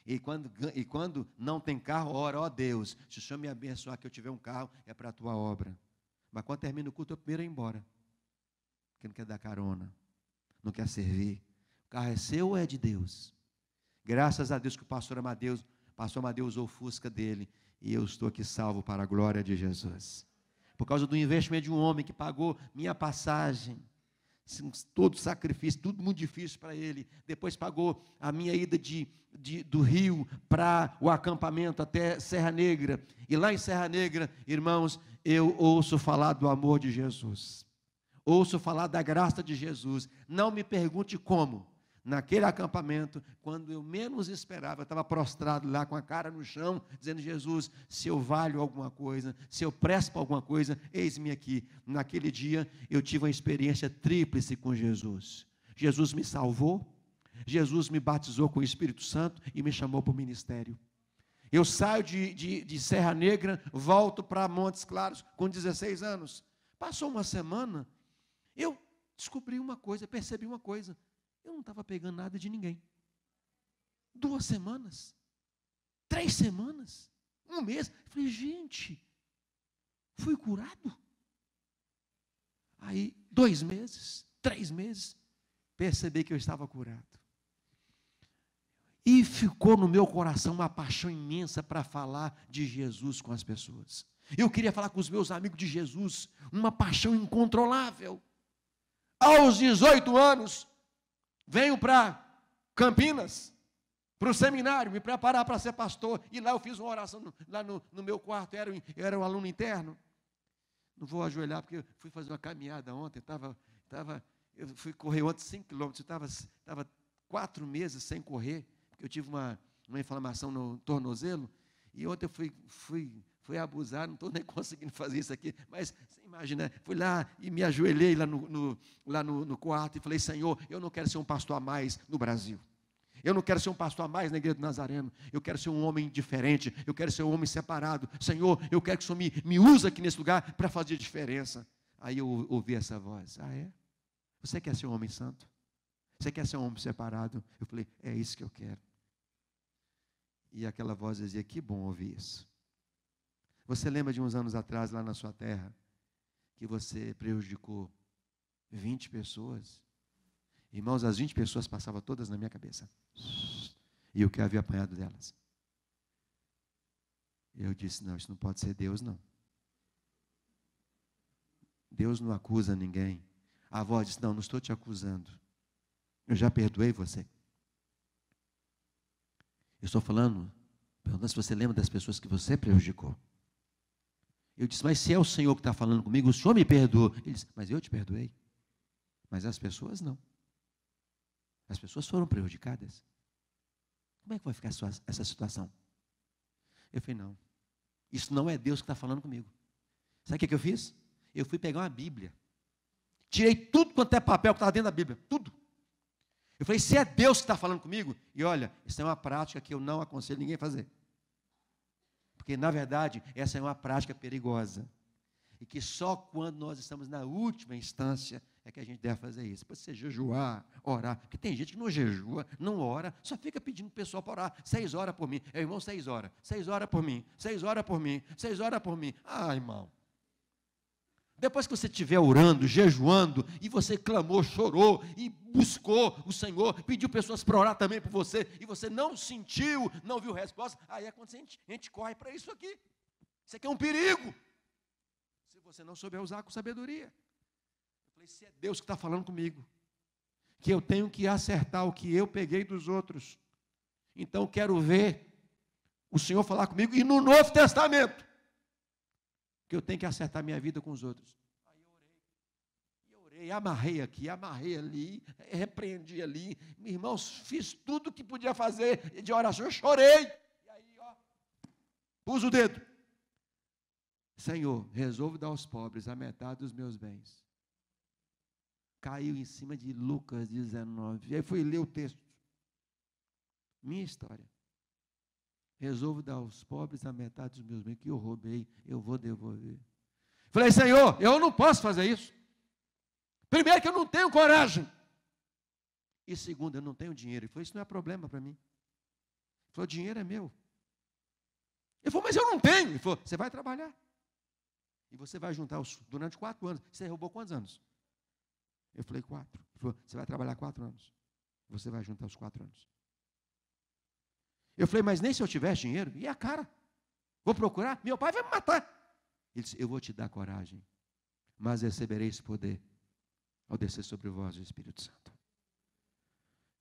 E quando não tem carro, ora, ó Deus, se o Senhor me abençoar que eu tiver um carro, é para a tua obra. Mas quando termina o culto, eu primeiro ir embora. Porque não quer dar carona, não quer servir. O carro é seu ou é de Deus? Graças a Deus que o pastor Amadeu usou o Fusca dele, e eu estou aqui salvo para a glória de Jesus. Por causa do investimento de um homem que pagou minha passagem, todo sacrifício, tudo muito difícil para ele. Depois pagou a minha ida do Rio para o acampamento até Serra Negra. E lá em Serra Negra, irmãos, eu ouço falar do amor de Jesus. Ouço falar da graça de Jesus. Não me pergunte como. Naquele acampamento, quando eu menos esperava, eu estava prostrado lá com a cara no chão, dizendo: Jesus, se eu valho alguma coisa, se eu presto para alguma coisa, eis-me aqui. Naquele dia, eu tive uma experiência tríplice com Jesus. Jesus me salvou, Jesus me batizou com o Espírito Santo e me chamou para o ministério. Eu saio de Serra Negra, volto para Montes Claros com 16 anos. Passou uma semana, eu descobri uma coisa, percebi uma coisa. Eu não estava pegando nada de ninguém. 2 semanas, 3 semanas, 1 mês. Eu falei, gente, fui curado. Aí, 2 meses, 3 meses, percebi que eu estava curado. E ficou no meu coração uma paixão imensa para falar de Jesus com as pessoas. Eu queria falar com os meus amigos de Jesus, uma paixão incontrolável. Aos 18 anos, venho para Campinas, para o seminário, me preparar para ser pastor. E lá eu fiz uma oração, lá no meu quarto, eu era um aluno interno. Não vou ajoelhar, porque eu fui fazer uma caminhada ontem, eu fui correr ontem 5 quilômetros, eu estava 4 meses sem correr, porque eu tive uma inflamação no tornozelo, e ontem eu fui abusar, não estou nem conseguindo fazer isso aqui, mas você imagina, fui lá e me ajoelhei lá no quarto e falei: Senhor, eu não quero ser um pastor a mais no Brasil, eu não quero ser um pastor a mais na igreja do Nazareno, eu quero ser um homem diferente, eu quero ser um homem separado. Senhor, eu quero que o Senhor me use aqui nesse lugar para fazer diferença. Aí eu ouvi essa voz: ah, é? Você quer ser um homem santo? Você quer ser um homem separado? Eu falei: é isso que eu quero. E aquela voz dizia: que bom ouvir isso. Você lembra de uns anos atrás, lá na sua terra, que você prejudicou 20 pessoas? Irmãos, as 20 pessoas passavam todas na minha cabeça. E eu que havia apanhado delas. Eu disse: não, isso não pode ser Deus, não. Deus não acusa ninguém. A voz disse: não estou te acusando. Eu já perdoei você. Eu estou perguntando se você lembra das pessoas que você prejudicou. Eu disse: mas se é o Senhor que está falando comigo, o Senhor me perdoou. Ele disse: mas eu te perdoei. Mas as pessoas não. As pessoas foram prejudicadas. Como é que vai ficar essa situação? Eu falei: não, isso não é Deus que está falando comigo. Sabe o que eu fiz? Eu fui pegar uma Bíblia. Tirei tudo quanto é papel que estava dentro da Bíblia. Tudo. Eu falei: se é Deus que está falando comigo, e olha, isso é uma prática que eu não aconselho ninguém a fazer. Porque, na verdade, essa é uma prática perigosa. E que só quando nós estamos na última instância é que a gente deve fazer isso. Depois você jejuar, orar. Porque tem gente que não jejua, não ora, só fica pedindo o pessoal para orar. 6 horas por mim. Irmão, 6 horas. 6 horas por mim. 6 horas por mim. 6 horas por mim. Ah, irmão. Depois que você estiver orando, jejuando, e você clamou, chorou, e buscou o Senhor, pediu pessoas para orar também por você, e você não sentiu, não viu resposta, aí é quando a gente corre para isso aqui. Isso aqui é um perigo. Se você não souber usar com sabedoria. Eu falei: se é Deus que está falando comigo, que eu tenho que acertar o que eu peguei dos outros, então quero ver o Senhor falar comigo, e no Novo Testamento, que eu tenho que acertar minha vida com os outros. Aí eu orei. Orei, amarrei aqui, amarrei ali, repreendi ali. Irmãos, fiz tudo o que podia fazer de oração. Eu chorei. E aí, ó, pus o dedo. Senhor, resolvo dar aos pobres a metade dos meus bens. Caiu em cima de Lucas 19. E aí fui ler o texto. Minha história. Resolvo dar aos pobres a metade dos meus bens que eu roubei, eu vou devolver. Falei, Senhor, eu não posso fazer isso. Primeiro que eu não tenho coragem. E segundo, eu não tenho dinheiro. Ele falou, isso não é problema para mim. Ele falou, o dinheiro é meu. Ele falou, mas eu não tenho. Ele falou, você vai trabalhar. E você vai juntar durante 4 anos. Você roubou quantos anos? Eu falei, 4. Ele falou, você vai trabalhar 4 anos. Você vai juntar os 4 anos. Eu falei, mas nem se eu tivesse dinheiro. E a cara? Vou procurar? Meu pai vai me matar. Ele disse, eu vou te dar coragem. Mas recebereis poder ao descer sobre vós o Espírito Santo.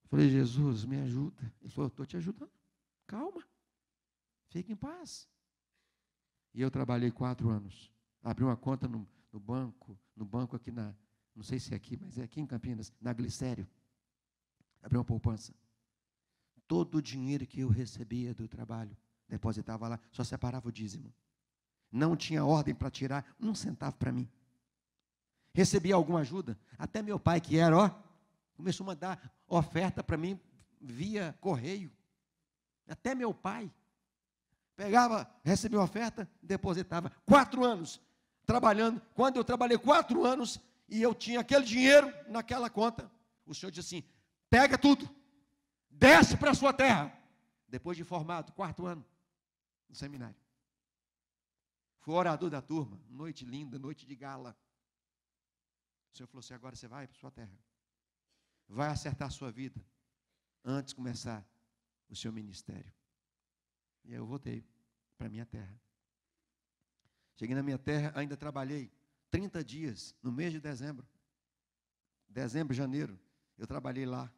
Eu falei, Jesus, me ajuda. Ele falou, estou te ajudando. Calma. Fique em paz. E eu trabalhei 4 anos. Abri uma conta no banco aqui não sei se é aqui, mas é aqui em Campinas, na Glicério. Abri uma poupança. Todo o dinheiro que eu recebia do trabalho, depositava lá, só separava o dízimo. Não tinha ordem para tirar 1 centavo para mim. Recebia alguma ajuda, até meu pai, que era, começou a mandar oferta para mim via correio. Até meu pai. Recebia oferta, depositava. 4 anos trabalhando. Quando eu trabalhei 4 anos e eu tinha aquele dinheiro naquela conta, o Senhor disse assim, pega tudo. Desce para a sua terra. Depois de formado, 4º ano, no seminário. Fui orador da turma, noite linda, noite de gala. O Senhor falou assim, agora você vai para a sua terra. Vai acertar a sua vida, antes de começar o seu ministério. E eu voltei para a minha terra. Cheguei na minha terra, ainda trabalhei 30 dias, no mês de dezembro. Dezembro, janeiro, eu trabalhei lá.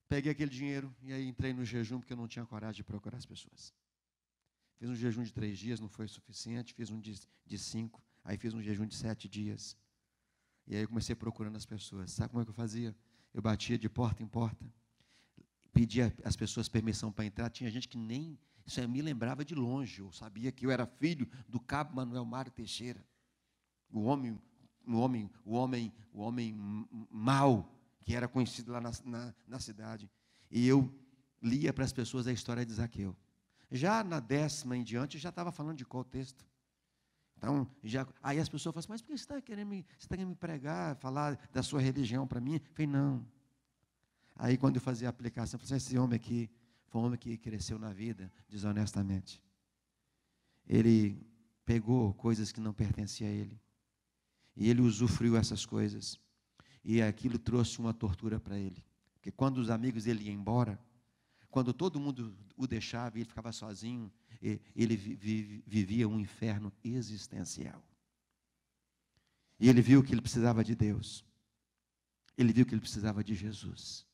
Peguei aquele dinheiro e aí entrei no jejum, porque eu não tinha coragem de procurar as pessoas. Fiz um jejum de 3 dias, não foi suficiente, fiz um de 5, aí fiz um jejum de 7 dias. E aí eu comecei procurando as pessoas. Sabe como é que eu fazia? Eu batia de porta em porta, pedia às pessoas permissão para entrar. Tinha gente que nem, isso aí me lembrava de longe, eu sabia que eu era filho do cabo Manuel Mário Teixeira, o homem mau, que era conhecido lá na cidade. E eu lia para as pessoas a história de Zaqueu. Já na 10ª em diante, eu já estava falando de qual texto. Então, aí as pessoas falam assim, mas por que você está querendo me pregar, falar da sua religião para mim? Eu falei, não. Aí quando eu fazia a aplicação, eu falei assim, esse homem aqui foi um homem que cresceu na vida desonestamente. Ele pegou coisas que não pertenciam a ele. E ele usufruiu essas coisas. E aquilo trouxe uma tortura para ele. Porque quando os amigos dele iam embora, quando todo mundo o deixava e ele ficava sozinho, ele vivia um inferno existencial. E ele viu que ele precisava de Deus. Ele viu que ele precisava de Jesus.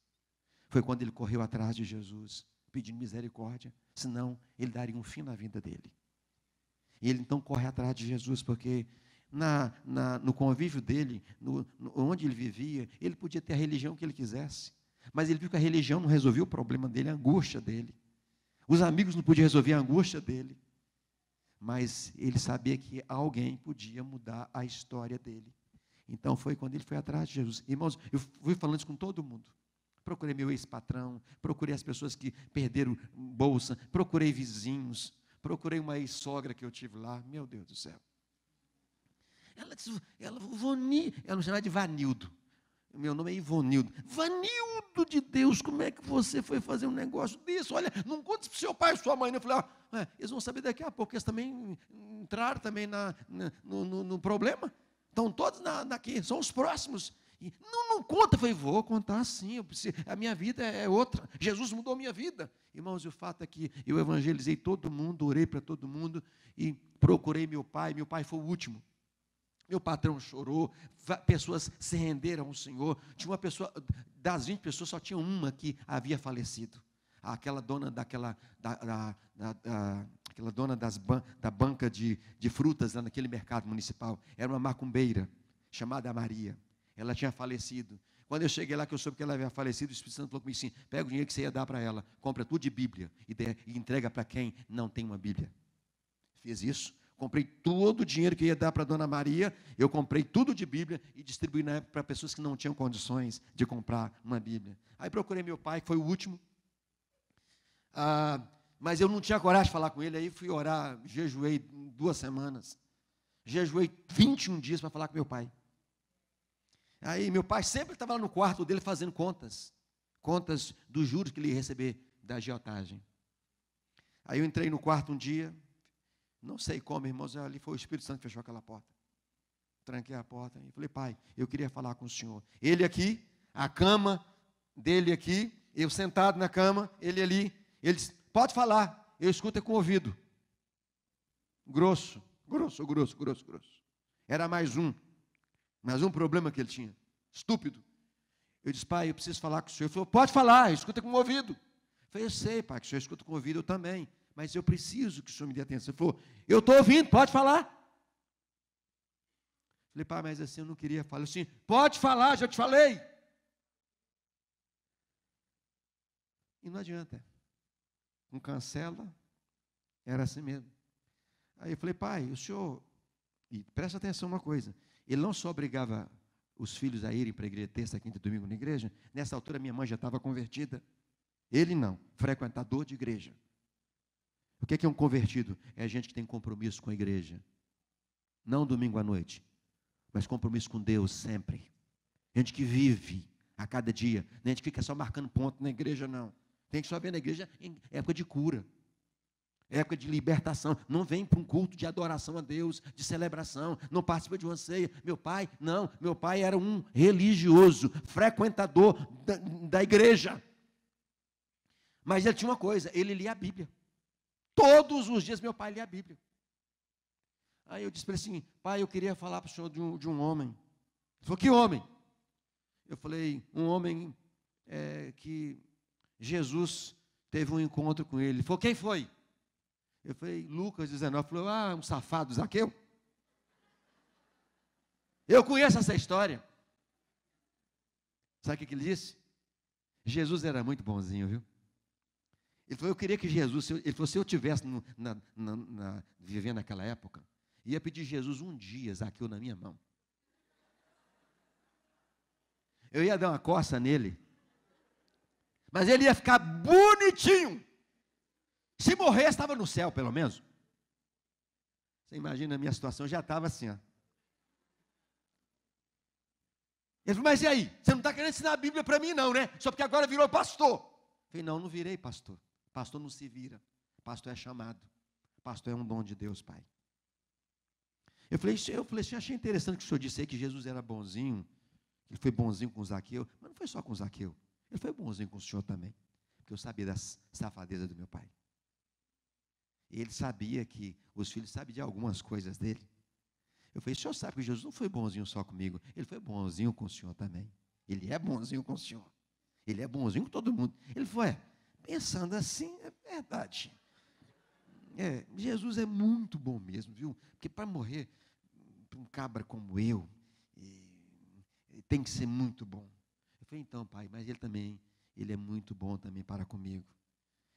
Foi quando ele correu atrás de Jesus, pedindo misericórdia, senão ele daria um fim na vida dele. E ele então corre atrás de Jesus, porque no convívio dele, onde ele vivia, ele podia ter a religião que ele quisesse, mas ele viu que a religião não resolvia o problema dele, a angústia dele. Os amigos não podiam resolver a angústia dele, mas ele sabia que alguém podia mudar a história dele. Então foi quando ele foi atrás de Jesus. Irmãos, eu fui falando isso com todo mundo. Procurei meu ex-patrão, procurei as pessoas que perderam bolsa, procurei vizinhos, procurei uma ex-sogra que eu tive lá. Meu Deus do céu. Ela disse, ela me chamava de Vanildo. Meu nome é Ivonildo. Vanildo de Deus, como é que você foi fazer um negócio desse? Olha, não conte para o seu pai e sua mãe. Eu falei, eles vão saber daqui a pouco, eles também entraram também no problema. Estão todos aqui, são os próximos. E, não conta. Eu falei, vou contar sim, a minha vida é outra. Jesus mudou a minha vida. Irmãos, o fato é que eu evangelizei todo mundo, orei para todo mundo e procurei meu pai foi o último. Meu patrão chorou, pessoas se renderam ao Senhor. Tinha uma pessoa, das 20 pessoas, só tinha uma que havia falecido. Aquela dona aquela dona da banca de frutas lá naquele mercado municipal. Era uma macumbeira, chamada Maria. Ela tinha falecido. Quando eu cheguei lá, que eu soube que ela havia falecido, o Espírito Santo falou comigo assim: pega o dinheiro que você ia dar para ela, compra tudo de Bíblia e entrega para quem não tem uma Bíblia. Fiz isso, comprei todo o dinheiro que ia dar para a Dona Maria, eu comprei tudo de Bíblia e distribuí na época para pessoas que não tinham condições de comprar uma Bíblia. Aí procurei meu pai, que foi o último, mas eu não tinha coragem de falar com ele, aí fui orar, jejuei 2 semanas, jejuei 21 dias para falar com meu pai. Aí meu pai sempre estava lá no quarto dele fazendo contas dos juros que ele ia receber da agiotagem. Aí eu entrei no quarto um dia, não sei como, irmãos, ali foi o Espírito Santo que fechou aquela porta. Tranquei a porta e falei: pai, eu queria falar com o senhor. Ele aqui, a cama dele aqui, eu sentado na cama, ele ali. Ele disse: pode falar, eu escuto com o ouvido. Grosso. Era mais um problema que ele tinha, estúpido. Eu disse: pai, eu preciso falar com o senhor. Ele falou: pode falar, escuta com o ouvido. Eu falei: eu sei, pai, que o senhor escuta com o ouvido, eu também, mas eu preciso que o senhor me dê atenção. Ele falou: eu estou ouvindo, pode falar. Eu falei: pai, mas assim eu não queria falar. Assim: pode falar, já te falei. E não adianta, não cancela, era assim mesmo. Aí eu falei: pai, o senhor, e presta atenção uma coisa, ele não só obrigava os filhos a irem para a igreja terça, quinta e domingo na igreja, nessa altura minha mãe já estava convertida. Ele não, frequentador de igreja. O que é um convertido? É gente que tem compromisso com a igreja. Não domingo à noite, mas compromisso com Deus sempre. Gente que vive a cada dia. Não é gente que fica só marcando ponto na igreja, não. Tem que só ver na igreja em época de cura. Época de libertação. Não vem para um culto de adoração a Deus, de celebração, não participa de uma ceia. Meu pai era um religioso, frequentador da igreja. Mas ele tinha uma coisa, ele lia a Bíblia. Todos os dias meu pai lia a Bíblia. Aí eu disse para ele assim: pai, eu queria falar para o senhor de um homem. Ele falou: que homem? Eu falei: um homem que Jesus teve um encontro com ele. Ele falou: quem foi? Eu falei: Lucas 19. Ele falou: um safado, Zaqueu. Eu conheço essa história. Sabe o que ele disse? Jesus era muito bonzinho, viu? Ele falou: eu queria que Jesus, ele falou, se eu tivesse vivendo naquela época, ia pedir Jesus um dia, Zaqueu, na minha mão. Eu ia dar uma coça nele, mas ele ia ficar bonitinho. Se morrer, estava no céu, pelo menos. Você imagina a minha situação, já estava assim, ó. Ele falou: mas e aí? Você não está querendo ensinar a Bíblia para mim, não, né? Só porque agora virou pastor. Eu falei: não virei pastor. Pastor não se vira. Pastor é chamado. Pastor é um dom de Deus, pai. Eu falei assim: achei interessante que o senhor disse aí que Jesus era bonzinho. Ele foi bonzinho com Zaqueu. Mas não foi só com Zaqueu. Ele foi bonzinho com o senhor também. Porque eu sabia da safadeza do meu pai. Ele sabia que os filhos sabiam de algumas coisas dele. Eu falei: o senhor sabe que Jesus não foi bonzinho só comigo. Ele foi bonzinho com o senhor também. Ele é bonzinho com o senhor. Ele é bonzinho com todo mundo. Ele falou: pensando assim, é verdade. Jesus é muito bom mesmo, viu? Porque para morrer, um cabra como eu, tem que ser muito bom. Eu falei: então, pai, mas ele é muito bom também para comigo.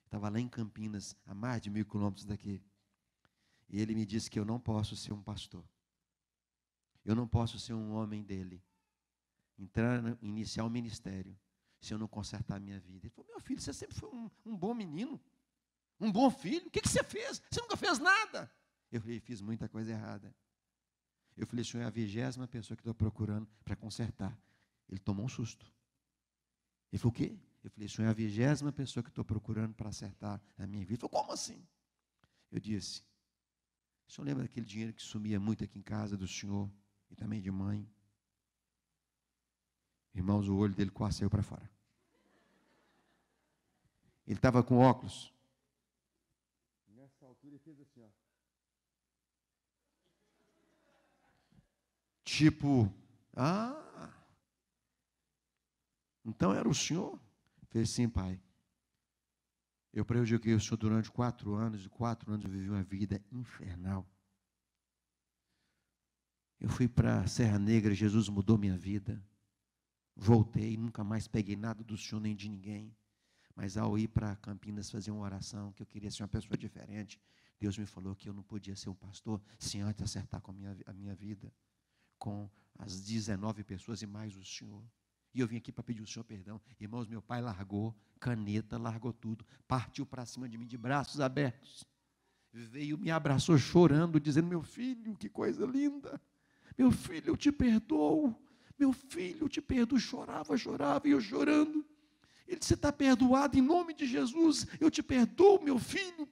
Estava lá em Campinas, a mais de 1.000 quilômetros daqui. E ele me disse que eu não posso ser um pastor. Eu não posso ser um homem dele. Iniciar um ministério, se eu não consertar a minha vida. Ele falou: meu filho, você sempre foi um bom menino. Um bom filho. O que você fez? Você nunca fez nada. Eu falei: fiz muita coisa errada. Eu falei: o senhor é a 20ª pessoa que estou procurando para consertar. Ele tomou um susto. Ele falou: o quê? Eu falei: o senhor é a 20ª pessoa que estou procurando para acertar a minha vida. Ele falou: como assim? Eu disse: o senhor lembra daquele dinheiro que sumia muito aqui em casa do senhor e também de mãe? Irmãos, o olho dele quase saiu para fora. Ele estava com óculos. Nessa altura ele fez assim, ó. Tipo, então era o senhor? Fez: sim, pai. Eu prejudiquei o senhor durante 4 anos, e 4 anos eu vivi uma vida infernal. Eu fui para Serra Negra, Jesus mudou minha vida. Voltei, nunca mais peguei nada do Senhor nem de ninguém. Mas ao ir para Campinas fazer uma oração, que eu queria ser uma pessoa diferente, Deus me falou que eu não podia ser um pastor sem antes acertar com a minha vida, com as 19 pessoas e mais o Senhor. E eu vim aqui para pedir ao Senhor perdão. Irmãos, meu pai largou caneta, largou tudo, partiu para cima de mim de braços abertos. Veio, me abraçou chorando, dizendo: meu filho, que coisa linda. Meu filho, eu te perdoo. Meu filho, eu te perdoo. Chorava, e eu chorando. Ele disse: você está perdoado em nome de Jesus. Eu te perdoo, meu filho.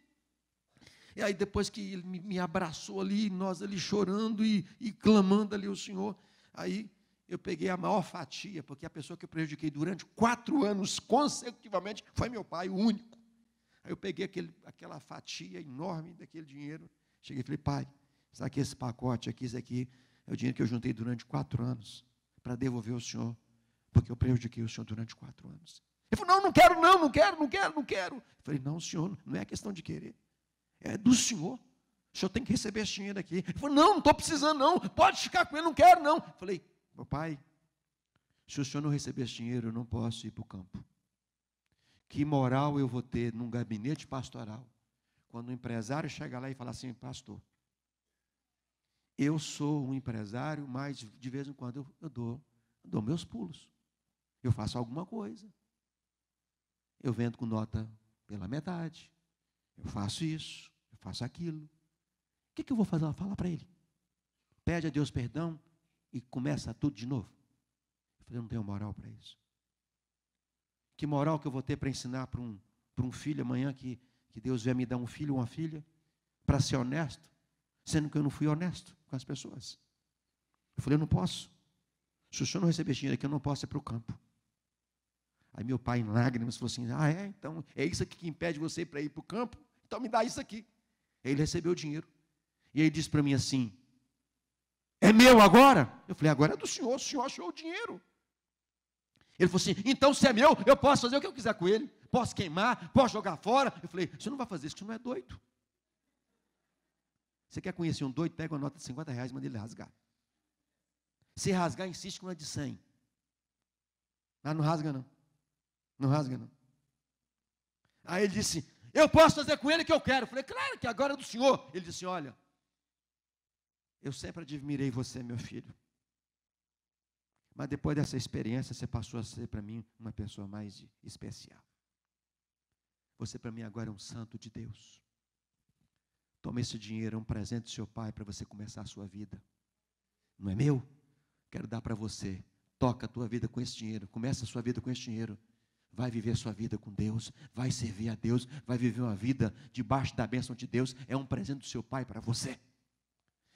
E aí depois que ele me abraçou ali, nós ali chorando e clamando ali ao Senhor, aí eu peguei a maior fatia, porque a pessoa que eu prejudiquei durante 4 anos consecutivamente foi meu pai, o único. Aí eu peguei aquela fatia enorme daquele dinheiro, cheguei e falei: pai, sabe que esse pacote aqui, isso aqui, é o dinheiro que eu juntei durante 4 anos, para devolver ao senhor, porque eu prejudiquei o senhor durante 4 anos. Ele falou: não quero. Eu falei: não, senhor, não é questão de querer, é do senhor. O senhor tem que receber esse dinheiro aqui. Ele falou: não estou precisando não, pode ficar com ele, não quero não. Eu falei: meu pai, se o senhor não receber esse dinheiro, eu não posso ir para o campo. Que moral eu vou ter num gabinete pastoral, quando o empresário chega lá e fala assim: pastor, eu sou um empresário, mas de vez em quando eu dou meus pulos. Eu faço alguma coisa. Eu vendo com nota pela metade. Eu faço isso, eu faço aquilo. O que eu vou fazer? Falar para ele. Pede a Deus perdão e começa tudo de novo. Eu falei: eu não tenho moral para isso. Que moral que eu vou ter para ensinar para um filho amanhã que Deus vai me dar um filho ou uma filha para ser honesto, sendo que eu não fui honesto com as pessoas? Eu falei: eu não posso. Se o senhor não receber dinheiro aqui, eu não posso ir para o campo. Aí meu pai, em lágrimas, falou assim: então é isso aqui que impede você para ir para o campo? Então me dá isso aqui. Aí ele recebeu o dinheiro. E ele disse para mim assim: é meu agora? Eu falei: agora é do senhor, o senhor achou o dinheiro. Ele falou assim: então se é meu, eu posso fazer o que eu quiser com ele. Posso queimar, posso jogar fora. Eu falei: você não vai fazer isso, você não é doido. Você quer conhecer um doido? Pega uma nota de R$50 e manda ele rasgar. Se rasgar, insiste com uma de 100. Ah, não rasga não. Não rasga não. Aí ele disse: eu posso fazer com ele o que eu quero. Eu falei: claro que agora é do senhor. Ele disse: olha, eu sempre admirei você, meu filho. Mas depois dessa experiência, você passou a ser para mim uma pessoa mais especial. Você para mim agora é um santo de Deus. Toma esse dinheiro, é um presente do seu pai para você começar a sua vida. Não é meu? Quero dar para você. Toca a tua vida com esse dinheiro. Começa a sua vida com esse dinheiro. Vai viver a sua vida com Deus. Vai servir a Deus. Vai viver uma vida debaixo da bênção de Deus. É um presente do seu pai para você.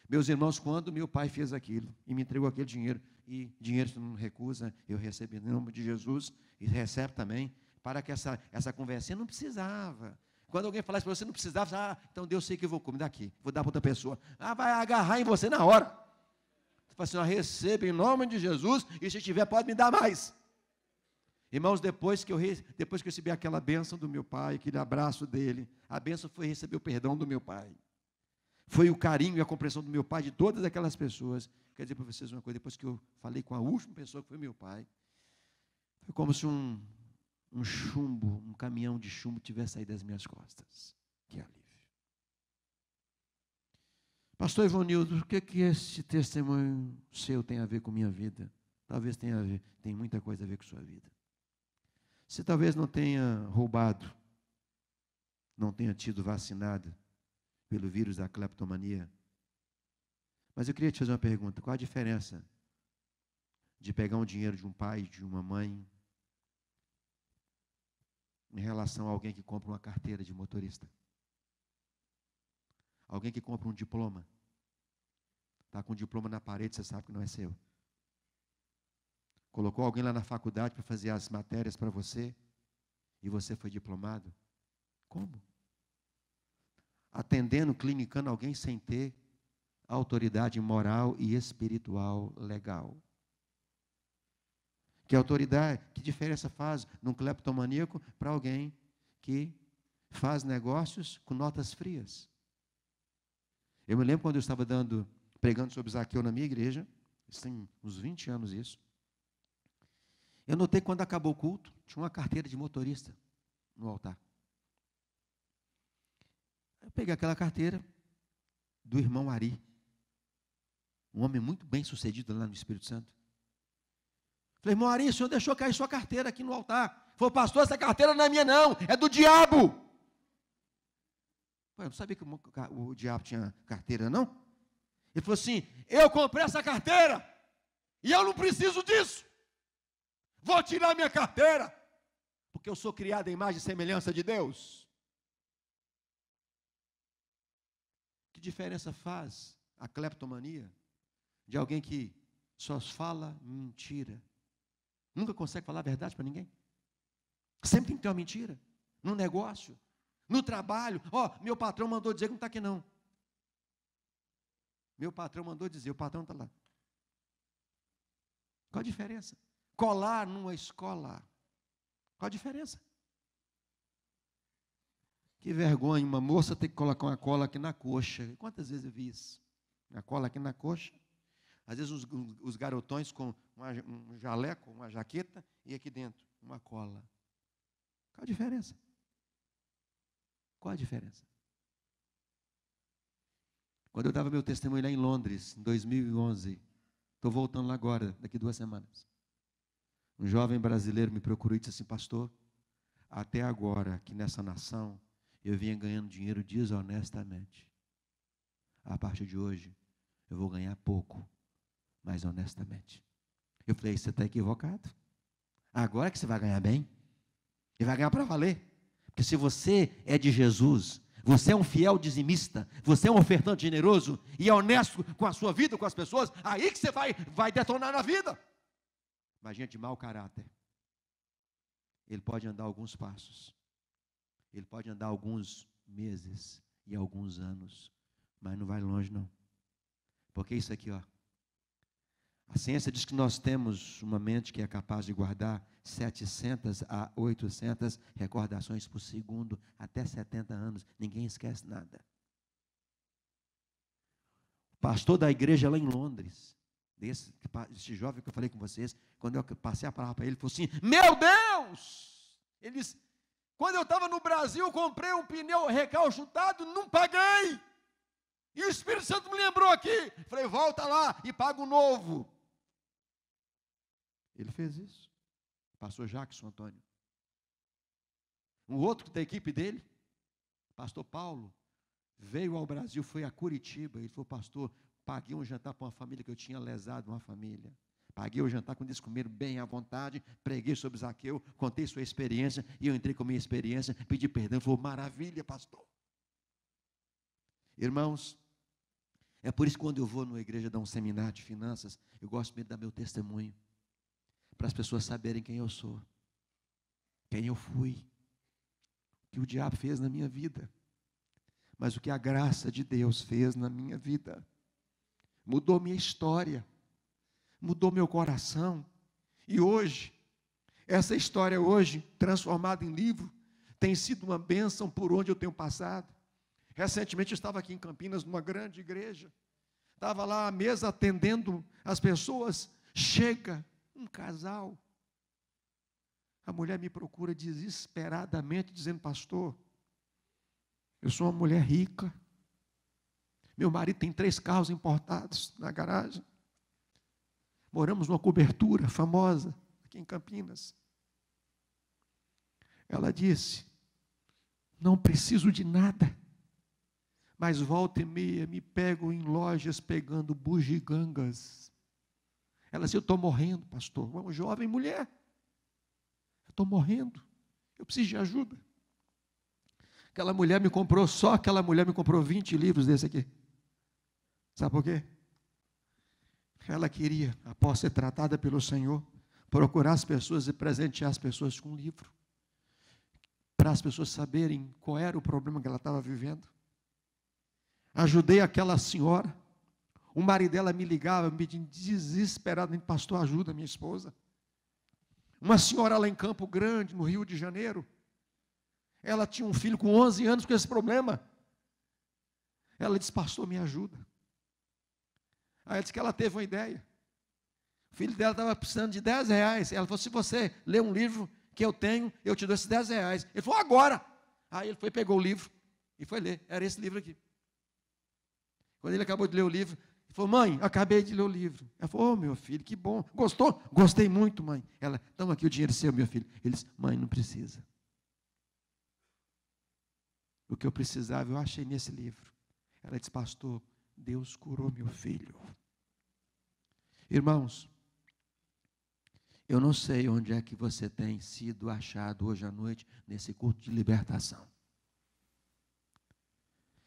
Meus irmãos, quando meu pai fez aquilo e me entregou aquele dinheiro, e dinheiro você não recusa, eu recebi em nome de Jesus, e recebe também, para que essa conversinha não precisava. Quando alguém falasse para você não precisava, então Deus sei que eu vou comer daqui, vou dar para outra pessoa. Vai agarrar em você na hora. Você fala assim: receba em nome de Jesus, e se tiver pode me dar mais. Irmãos, depois que eu recebi aquela bênção do meu pai, aquele abraço dele, a bênção foi receber o perdão do meu pai. Foi o carinho e a compreensão do meu pai, de todas aquelas pessoas. Quer dizer para vocês uma coisa: depois que eu falei com a última pessoa, que foi meu pai, foi como se um chumbo, um caminhão de chumbo tivesse saído das minhas costas. Que alívio. Pastor Ivonildo, o que esse testemunho seu tem a ver com minha vida? Talvez tenha a ver, tem muita coisa a ver com sua vida. Você talvez não tenha roubado, não tenha tido vacinado pelo vírus da cleptomania. Mas eu queria te fazer uma pergunta: qual a diferença de pegar um dinheiro de um pai, de uma mãe, em relação a alguém que compra uma carteira de motorista? Alguém que compra um diploma. Está com um diploma na parede, você sabe que não é seu. Colocou alguém lá na faculdade para fazer as matérias para você, e você foi diplomado. Como? Atendendo, clinicando alguém sem ter autoridade moral e espiritual legal. Que autoridade, que diferença faz num cleptomaníaco para alguém que faz negócios com notas frias? Eu me lembro quando eu estava dando pregando sobre Zaqueu na minha igreja. Isso tem uns 20 anos isso. Eu notei que quando acabou o culto, tinha uma carteira de motorista no altar. Eu peguei aquela carteira do irmão Ari, um homem muito bem sucedido lá no Espírito Santo. Falei, irmão Ari, o senhor deixou cair sua carteira aqui no altar. Falei, pastor, essa carteira não é minha não, é do diabo. Eu não sabia que o diabo tinha carteira não. Ele falou assim, eu comprei essa carteira e eu não preciso disso. Vou tirar minha carteira, porque eu sou criado em imagem e semelhança de Deus. Que diferença faz a cleptomania de alguém que só fala mentira? Nunca consegue falar a verdade para ninguém. Sempre tem que ter uma mentira. No negócio, no trabalho. Meu patrão mandou dizer que não está aqui não. Meu patrão mandou dizer, o patrão está lá. Qual a diferença? Colar numa escola. Qual a diferença? Que vergonha, uma moça tem que colocar uma cola aqui na coxa. Quantas vezes eu vi isso? Uma cola aqui na coxa. Às vezes os garotões com um jaleco, uma jaqueta, e aqui dentro, uma cola. Qual a diferença? Qual a diferença? Quando eu dava meu testemunho lá em Londres, em 2011, estou voltando lá agora, daqui 2 semanas. Um jovem brasileiro me procurou e disse assim, pastor, até agora, aqui nessa nação, eu vinha ganhando dinheiro desonestamente. A partir de hoje, eu vou ganhar pouco, mas honestamente. Eu falei, você está equivocado. Agora que você vai ganhar bem, e vai ganhar para valer. Porque se você é de Jesus, você é um fiel dizimista, você é um ofertante generoso e é honesto com a sua vida, com as pessoas, aí que você vai detonar na vida. Mas gente de mau caráter, ele pode andar alguns passos, ele pode andar alguns meses e alguns anos, mas não vai longe não. Porque isso aqui, a ciência diz que nós temos uma mente que é capaz de guardar 700 a 800 recordações por segundo, até 70 anos, ninguém esquece nada. O pastor da igreja lá em Londres, esse jovem que eu falei com vocês, quando eu passei a palavra para ele, ele falou assim, meu Deus! Ele disse, quando eu estava no Brasil, eu comprei um pneu recalchutado, não paguei. E o Espírito Santo me lembrou aqui. Falei, volta lá e paga um novo. Ele fez isso. Pastor Jackson Antônio. Um outro da equipe dele, pastor Paulo, veio ao Brasil, foi a Curitiba. Ele falou, pastor, paguei um jantar para uma família que eu tinha lesado uma família. Paguei o jantar quando eles comeram bem à vontade, preguei sobre Zaqueu, contei sua experiência, e eu entrei com a minha experiência, pedi perdão, falou, maravilha, pastor. Irmãos, é por isso que quando eu vou numa igreja dar um seminário de finanças, eu gosto mesmo de dar meu testemunho, para as pessoas saberem quem eu sou, quem eu fui, o que o diabo fez na minha vida, mas o que a graça de Deus fez na minha vida, mudou minha história, mudou meu coração, e hoje, essa história hoje, transformada em livro, tem sido uma bênção por onde eu tenho passado. Recentemente eu estava aqui em Campinas, numa grande igreja, estava lá à mesa atendendo as pessoas, chega um casal, a mulher me procura desesperadamente, dizendo, pastor, eu sou uma mulher rica, meu marido tem 3 carros importados na garagem, moramos numa cobertura famosa, aqui em Campinas. Ela disse, não preciso de nada, mas volta e meia me pego em lojas pegando bugigangas. Ela disse, eu estou morrendo, pastor. Uma jovem mulher. Eu estou morrendo. Eu preciso de ajuda. Aquela mulher me comprou, só aquela mulher me comprou 20 livros desse aqui. Sabe por quê? Ela queria, após ser tratada pelo Senhor, procurar as pessoas e presentear as pessoas com um livro. Para as pessoas saberem qual era o problema que ela estava vivendo. Ajudei aquela senhora. O marido dela me ligava, me pedindo desesperadamente, pastor, ajuda minha esposa. Uma senhora lá em Campo Grande, no Rio de Janeiro, ela tinha um filho com 11 anos com esse problema. Ela disse, pastor, me ajuda. Aí ela disse que ela teve uma ideia. O filho dela estava precisando de R$10. Ela falou, se você ler um livro que eu tenho, eu te dou esses R$10. Ele falou, agora. Aí ele foi, pegou o livro e foi ler. Era esse livro aqui. Quando ele acabou de ler o livro, ele falou, mãe, acabei de ler o livro. Ela falou, meu filho, que bom. Gostou? Gostei muito, mãe. Ela, toma aqui o dinheiro seu, meu filho. Ele disse, mãe, não precisa. O que eu precisava, eu achei nesse livro. Ela disse, pastor, Deus curou meu filho. Irmãos, eu não sei onde é que você tem sido achado hoje à noite, nesse culto de libertação.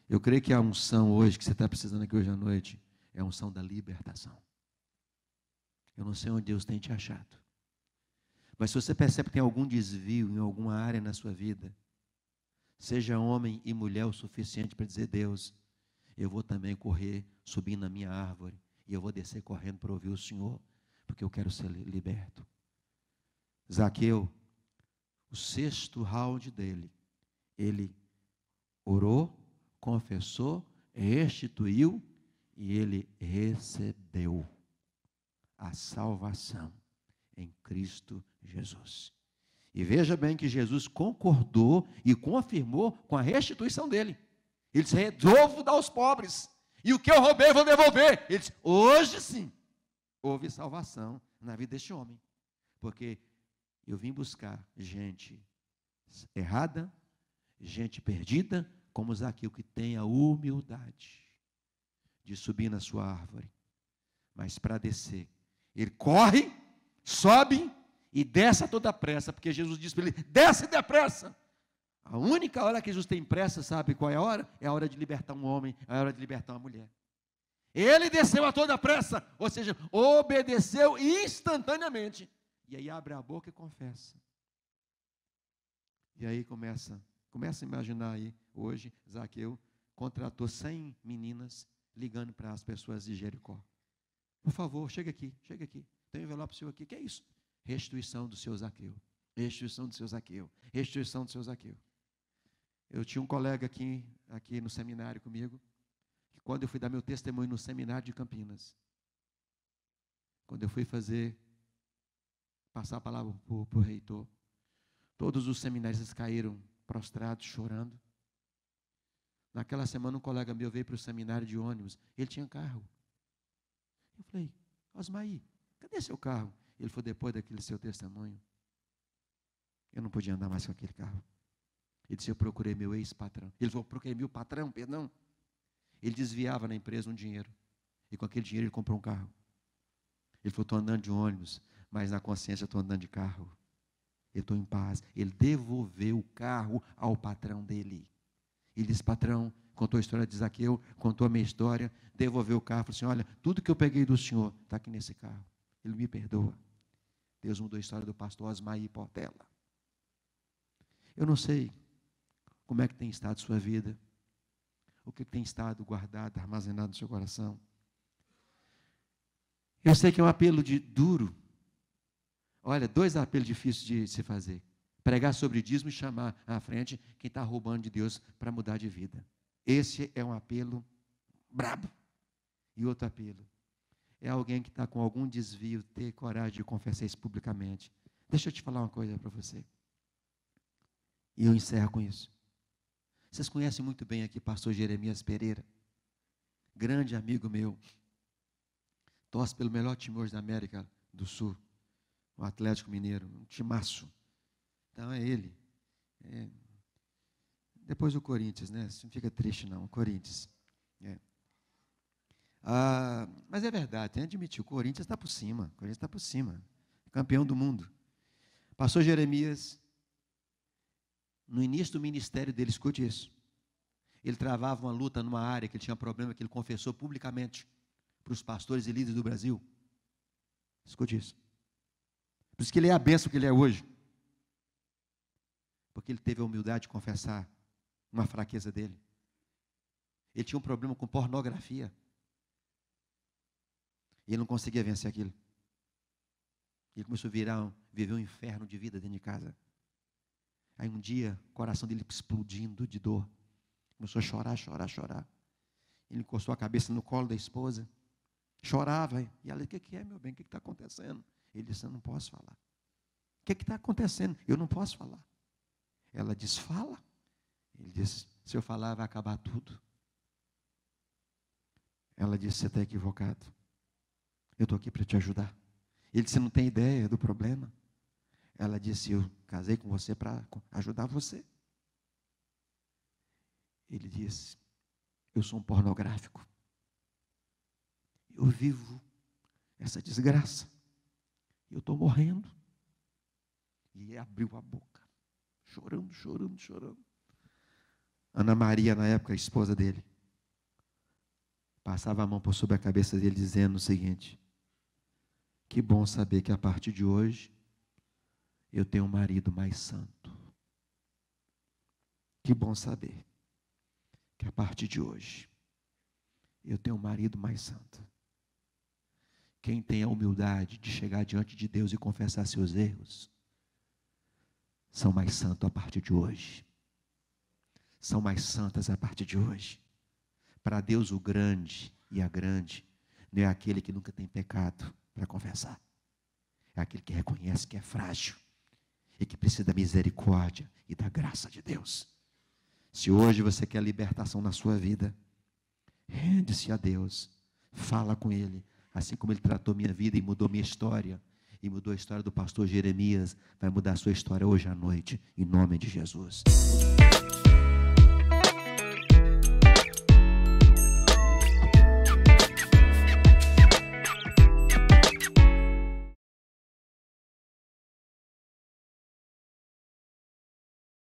Eu creio que a unção hoje, que você está precisando aqui hoje à noite, é a unção da libertação. Eu não sei onde Deus tem te achado. Mas se você percebe que tem algum desvio em alguma área na sua vida, seja homem e mulher o suficiente para dizer, Deus, eu vou também correr, subir na minha árvore, e eu vou descer correndo para ouvir o Senhor, porque eu quero ser liberto. Zaqueu, o 6º round dele, ele orou, confessou, restituiu, e ele recebeu a salvação em Cristo Jesus. E veja bem que Jesus concordou e confirmou com a restituição dele. Ele disse, resolvo dar aos pobres, e o que eu roubei eu vou devolver. Ele disse, hoje sim, houve salvação na vida deste homem, porque eu vim buscar gente errada, gente perdida, como Zaqueu, que tem a humildade de subir na sua árvore, mas para descer, ele corre, sobe e desce a toda pressa, porque Jesus disse para ele, desce depressa. A única hora que Jesus tem pressa, sabe qual é a hora? É a hora de libertar um homem, é a hora de libertar uma mulher. Ele desceu a toda pressa, ou seja, obedeceu instantaneamente. E aí abre a boca e confessa. E aí começa a imaginar aí, hoje, Zaqueu contratou 100 meninas ligando para as pessoas de Jericó. Por favor, chega aqui. Tem um envelope seu aqui, que é isso? Restituição do seu Zaqueu. Restituição do seu Zaqueu. Restituição do seu Zaqueu. Eu tinha um colega aqui no seminário comigo, que quando eu fui dar meu testemunho no seminário de Campinas, quando eu fui passar a palavra para o reitor, todos os seminaristas caíram prostrados, chorando. Naquela semana, um colega meu veio para o seminário de ônibus, ele tinha carro. Eu falei, Osmaí, cadê seu carro? Ele falou, depois daquele seu testemunho, eu não podia andar mais com aquele carro. Ele disse, eu procurei meu ex-patrão. Ele falou, procurei meu patrão, perdão. Ele desviava na empresa um dinheiro, e com aquele dinheiro ele comprou um carro. Ele falou, estou andando de ônibus, mas na consciência estou andando de carro. Eu estou em paz. Ele devolveu o carro ao patrão dele. Ele disse, patrão, contou a história de Zaqueu, contou a minha história, devolveu o carro, falou assim, olha, tudo que eu peguei do senhor está aqui nesse carro. Ele me perdoa. Deus mudou a história do pastor Osmaí Portela. Eu não sei como é que tem estado a sua vida, o que tem estado guardado, armazenado no seu coração. Eu sei que é um apelo duro. Olha, 2 apelos difíceis de se fazer. Pregar sobre dízimo e chamar à frente quem está roubando de Deus para mudar de vida. Esse é um apelo brabo. E outro apelo é alguém que está com algum desvio, ter coragem de confessar isso publicamente. Deixa eu te falar uma coisa para você. E eu encerro com isso. Vocês conhecem muito bem aqui pastor Jeremias Pereira, grande amigo meu, torce pelo melhor time hoje da América do Sul, o Atlético Mineiro, um timaço. Então é ele. Depois o Corinthians, né? Não fica triste não, o Corinthians. Mas é verdade, tem que admitir, o Corinthians está por cima, campeão do mundo. Pastor Jeremias, no início do ministério dele, escute isso, ele travava uma luta numa área que ele tinha problema, que ele confessou publicamente para os pastores e líderes do Brasil. Escute isso. Por isso que ele é a bênção que ele é hoje. Porque ele teve a humildade de confessar uma fraqueza dele. Ele tinha um problema com pornografia. E ele não conseguia vencer aquilo. Ele começou a viver um inferno de vida dentro de casa. Aí um dia, o coração dele explodindo de dor. Começou a chorar. Ele encostou a cabeça no colo da esposa. Chorava. E ela disse: o que é, meu bem? O que está acontecendo? Ele disse: eu não posso falar. O que está acontecendo? Eu não posso falar. Ela disse: fala. Ele disse: se eu falar, vai acabar tudo. Ela disse: você está equivocado. Eu estou aqui para te ajudar. Ele disse: você não tem ideia do problema. Ela disse: eu casei com você para ajudar você. Ele disse: eu sou um pornográfico. Eu vivo essa desgraça. Eu estou morrendo. E abriu a boca, chorando, chorando, chorando. Ana Maria, na época, a esposa dele, passava a mão por sobre a cabeça dele, dizendo o seguinte: que bom saber que a partir de hoje eu tenho um marido mais santo. Que bom saber que a partir de hoje eu tenho um marido mais santo. Quem tem a humildade de chegar diante de Deus e confessar seus erros, são mais santos a partir de hoje. São mais santas a partir de hoje. Para Deus o grande e a grande não é aquele que nunca tem pecado para confessar. É aquele que reconhece que é frágil e que precisa da misericórdia e da graça de Deus. Se hoje você quer libertação na sua vida, rende-se a Deus, fala com Ele, assim como Ele tratou minha vida e mudou minha história, e mudou a história do pastor Jeremias, vai mudar a sua história hoje à noite, em nome de Jesus.